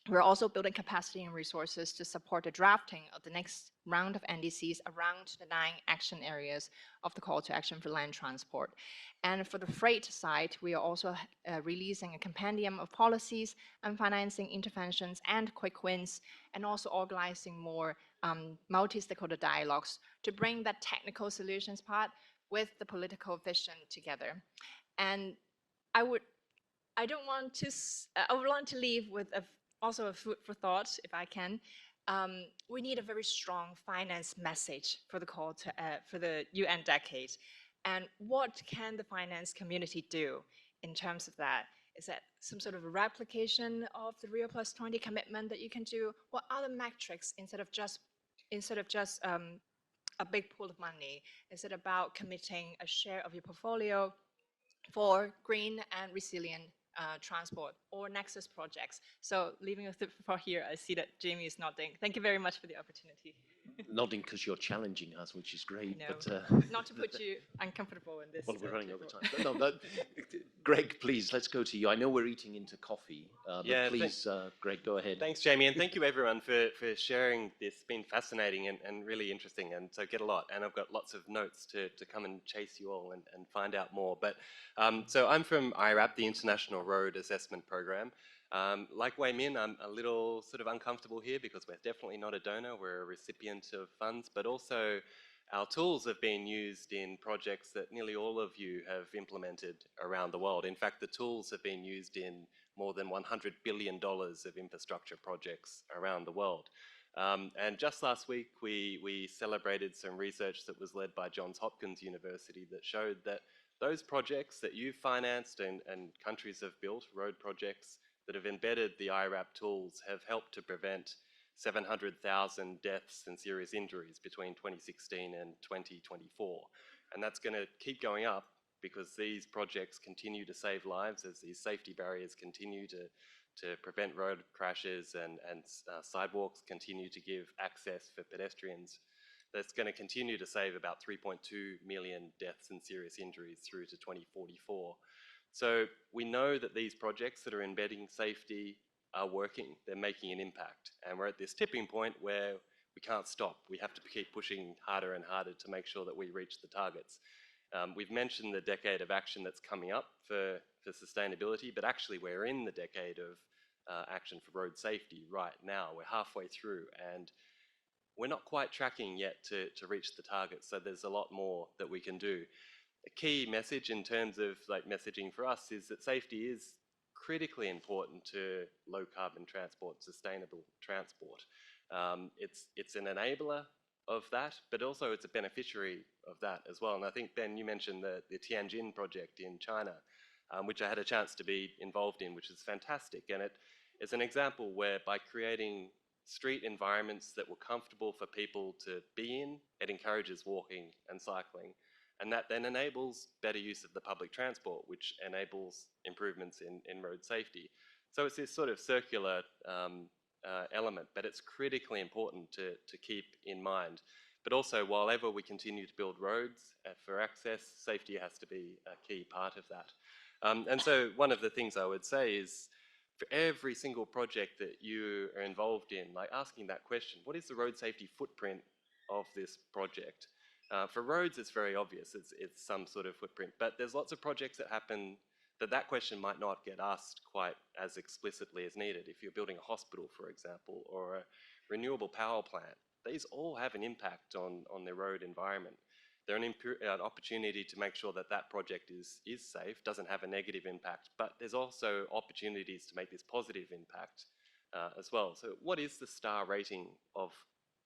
we're also building capacity and resources to support the drafting of the next round of NDCs around the 9 action areas of the call to action for land transport. And for the freight side, we are also releasing a compendium of policies and financing interventions and quick wins, and also organizing more multi-stakeholder dialogues to bring that technical solutions part with the political vision together. And I would want to leave with also a food for thought, if I can. We need a very strong finance message for the call to for the UN decade. And what can the finance community do in terms of that? Is that some sort of a replication of the Rio Plus 20 commitment that you can do? What other metrics instead of just a big pool of money? Is it about committing a share of your portfolio for green and resilient transport or nexus projects? So leaving a thought for here, I see that Jamie is nodding. Thank you very much for the opportunity. Nodding because you're challenging us, which is great. No, but, not to put you uncomfortable in this. Well, we're running over time. No, Greg, please, let's go to you. I know we're eating into coffee, but please, Greg, go ahead. Thanks, Jamie, and thank you everyone for sharing this. It's been fascinating and really interesting, and so get a lot. And I've got lots of notes to come and chase you all and find out more. But so I'm from IRAP, the International Road Assessment Program. Like Wei Min, I'm a little sort of uncomfortable here because we're definitely not a donor, we're a recipient of funds, but also our tools have been used in projects that nearly all of you have implemented around the world. In fact, the tools have been used in more than $100 billion of infrastructure projects around the world. And just last week, we celebrated some research that was led by Johns Hopkins University that showed that those projects that you've financed and countries have built, road projects, that have embedded the IRAP tools have helped to prevent 700,000 deaths and serious injuries between 2016 and 2024. And that's going to keep going up because these projects continue to save lives as these safety barriers continue to prevent road crashes and sidewalks continue to give access for pedestrians. That's going to continue to save about 3.2 million deaths and serious injuries through to 2044. So we know that these projects that are embedding safety are working, they're making an impact. And we're at this tipping point where we can't stop. We have to keep pushing harder and harder to make sure that we reach the targets. We've mentioned the decade of action that's coming up for sustainability, but actually we're in the decade of action for road safety right now. We're halfway through and we're not quite tracking yet to reach the targets. So there's a lot more that we can do. A key message in terms of like messaging for us is that safety is critically important to low carbon transport, sustainable transport. It's an enabler of that, but also it's a beneficiary of that as well. And I think, Ben, you mentioned the Tianjin project in China, which I had a chance to be involved in, which is fantastic. And it is an example where by creating street environments that were comfortable for people to be in, it encourages walking and cycling. And that then enables better use of the public transport, which enables improvements in road safety. So it's this sort of circular element, but it's critically important to keep in mind. But also, while ever we continue to build roads for access, safety has to be a key part of that. And so one of the things I would say is, for every single project that you are involved in, like asking that question, what is the road safety footprint of this project? For roads, it's very obvious, it's some sort of footprint, but there's lots of projects that happen that question might not get asked quite as explicitly as needed. If you're building a hospital, for example, or a renewable power plant, these all have an impact on the road environment. They're an opportunity to make sure that that project is safe, doesn't have a negative impact, but there's also opportunities to make this positive impact as well. So what is the star rating of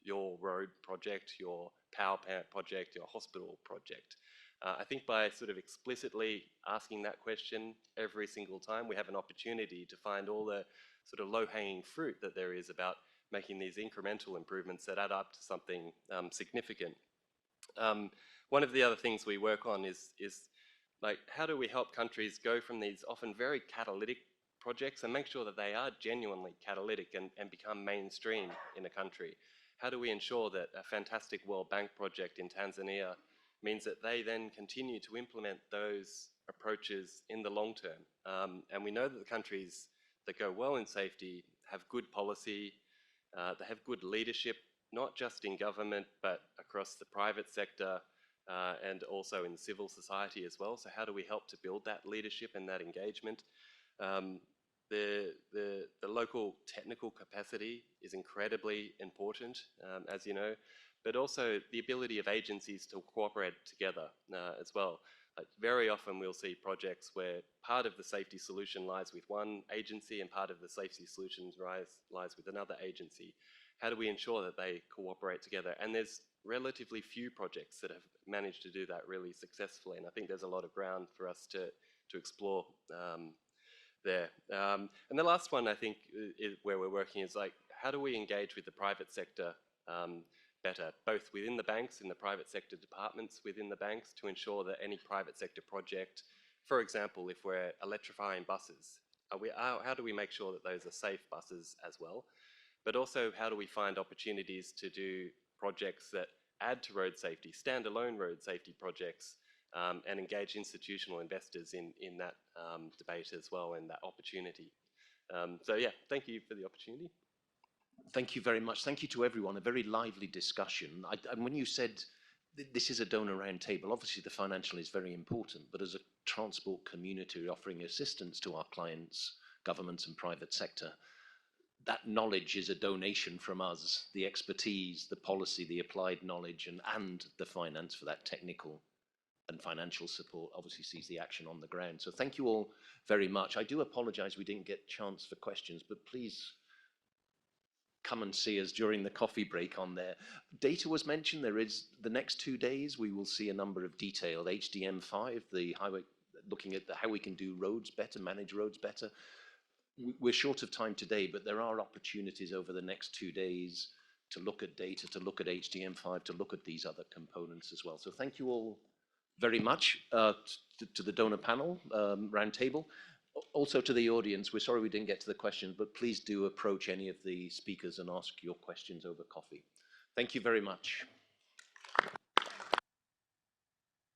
your road project, your power plant project, your hospital project? I think by sort of explicitly asking that question every single time, we have an opportunity to find all the sort of low-hanging fruit that there is about making these incremental improvements that add up to something significant. One of the other things we work on is like, how do we help countries go from these often very catalytic projects and make sure that they are genuinely catalytic and become mainstream in a country? How do we ensure that a fantastic World Bank project in Tanzania means that they then continue to implement those approaches in the long term? And we know that the countries that go well in safety have good policy, they have good leadership, not just in government, but across the private sector and also in civil society as well. So how do we help to build that leadership and that engagement? The local technical capacity is incredibly important, as you know, but also the ability of agencies to cooperate together as well. Like, very often we'll see projects where part of the safety solution lies with one agency and part of the safety solutions lies with another agency. How do we ensure that they cooperate together? And there's relatively few projects that have managed to do that really successfully, and I think there's a lot of ground for us to explore there. And the last one, I think, where we're working is like, how do we engage with the private sector better, both within the banks, in the private sector departments within the banks, to ensure that any private sector project, for example, if we're electrifying buses, how do we make sure that those are safe buses as well? But also, how do we find opportunities to do projects that add to road safety, standalone road safety projects, and engage institutional investors in that debate as well, and that opportunity. So yeah, thank you for the opportunity. Thank you very much. Thank you to everyone. A very lively discussion. And when you said this is a donor roundtable, obviously the financial is very important, but as a transport community offering assistance to our clients, governments and private sector, that knowledge is a donation from us, the expertise, the policy, the applied knowledge, and the finance for that technical and financial support obviously sees the action on the ground. So thank you all very much. I do apologize we didn't get chance for questions, but please come and see us during the coffee break on there. Data was mentioned. There is, the next 2 days, we will see a number of detailed HDM5, the highway, looking at how we can do roads better, manage roads better. We're short of time today, but there are opportunities over the next 2 days to look at data, to look at HDM5, to look at these other components as well. So thank you all very much to the donor panel, roundtable. Also to the audience, we're sorry we didn't get to the questions, but please do approach any of the speakers and ask your questions over coffee. Thank you very much.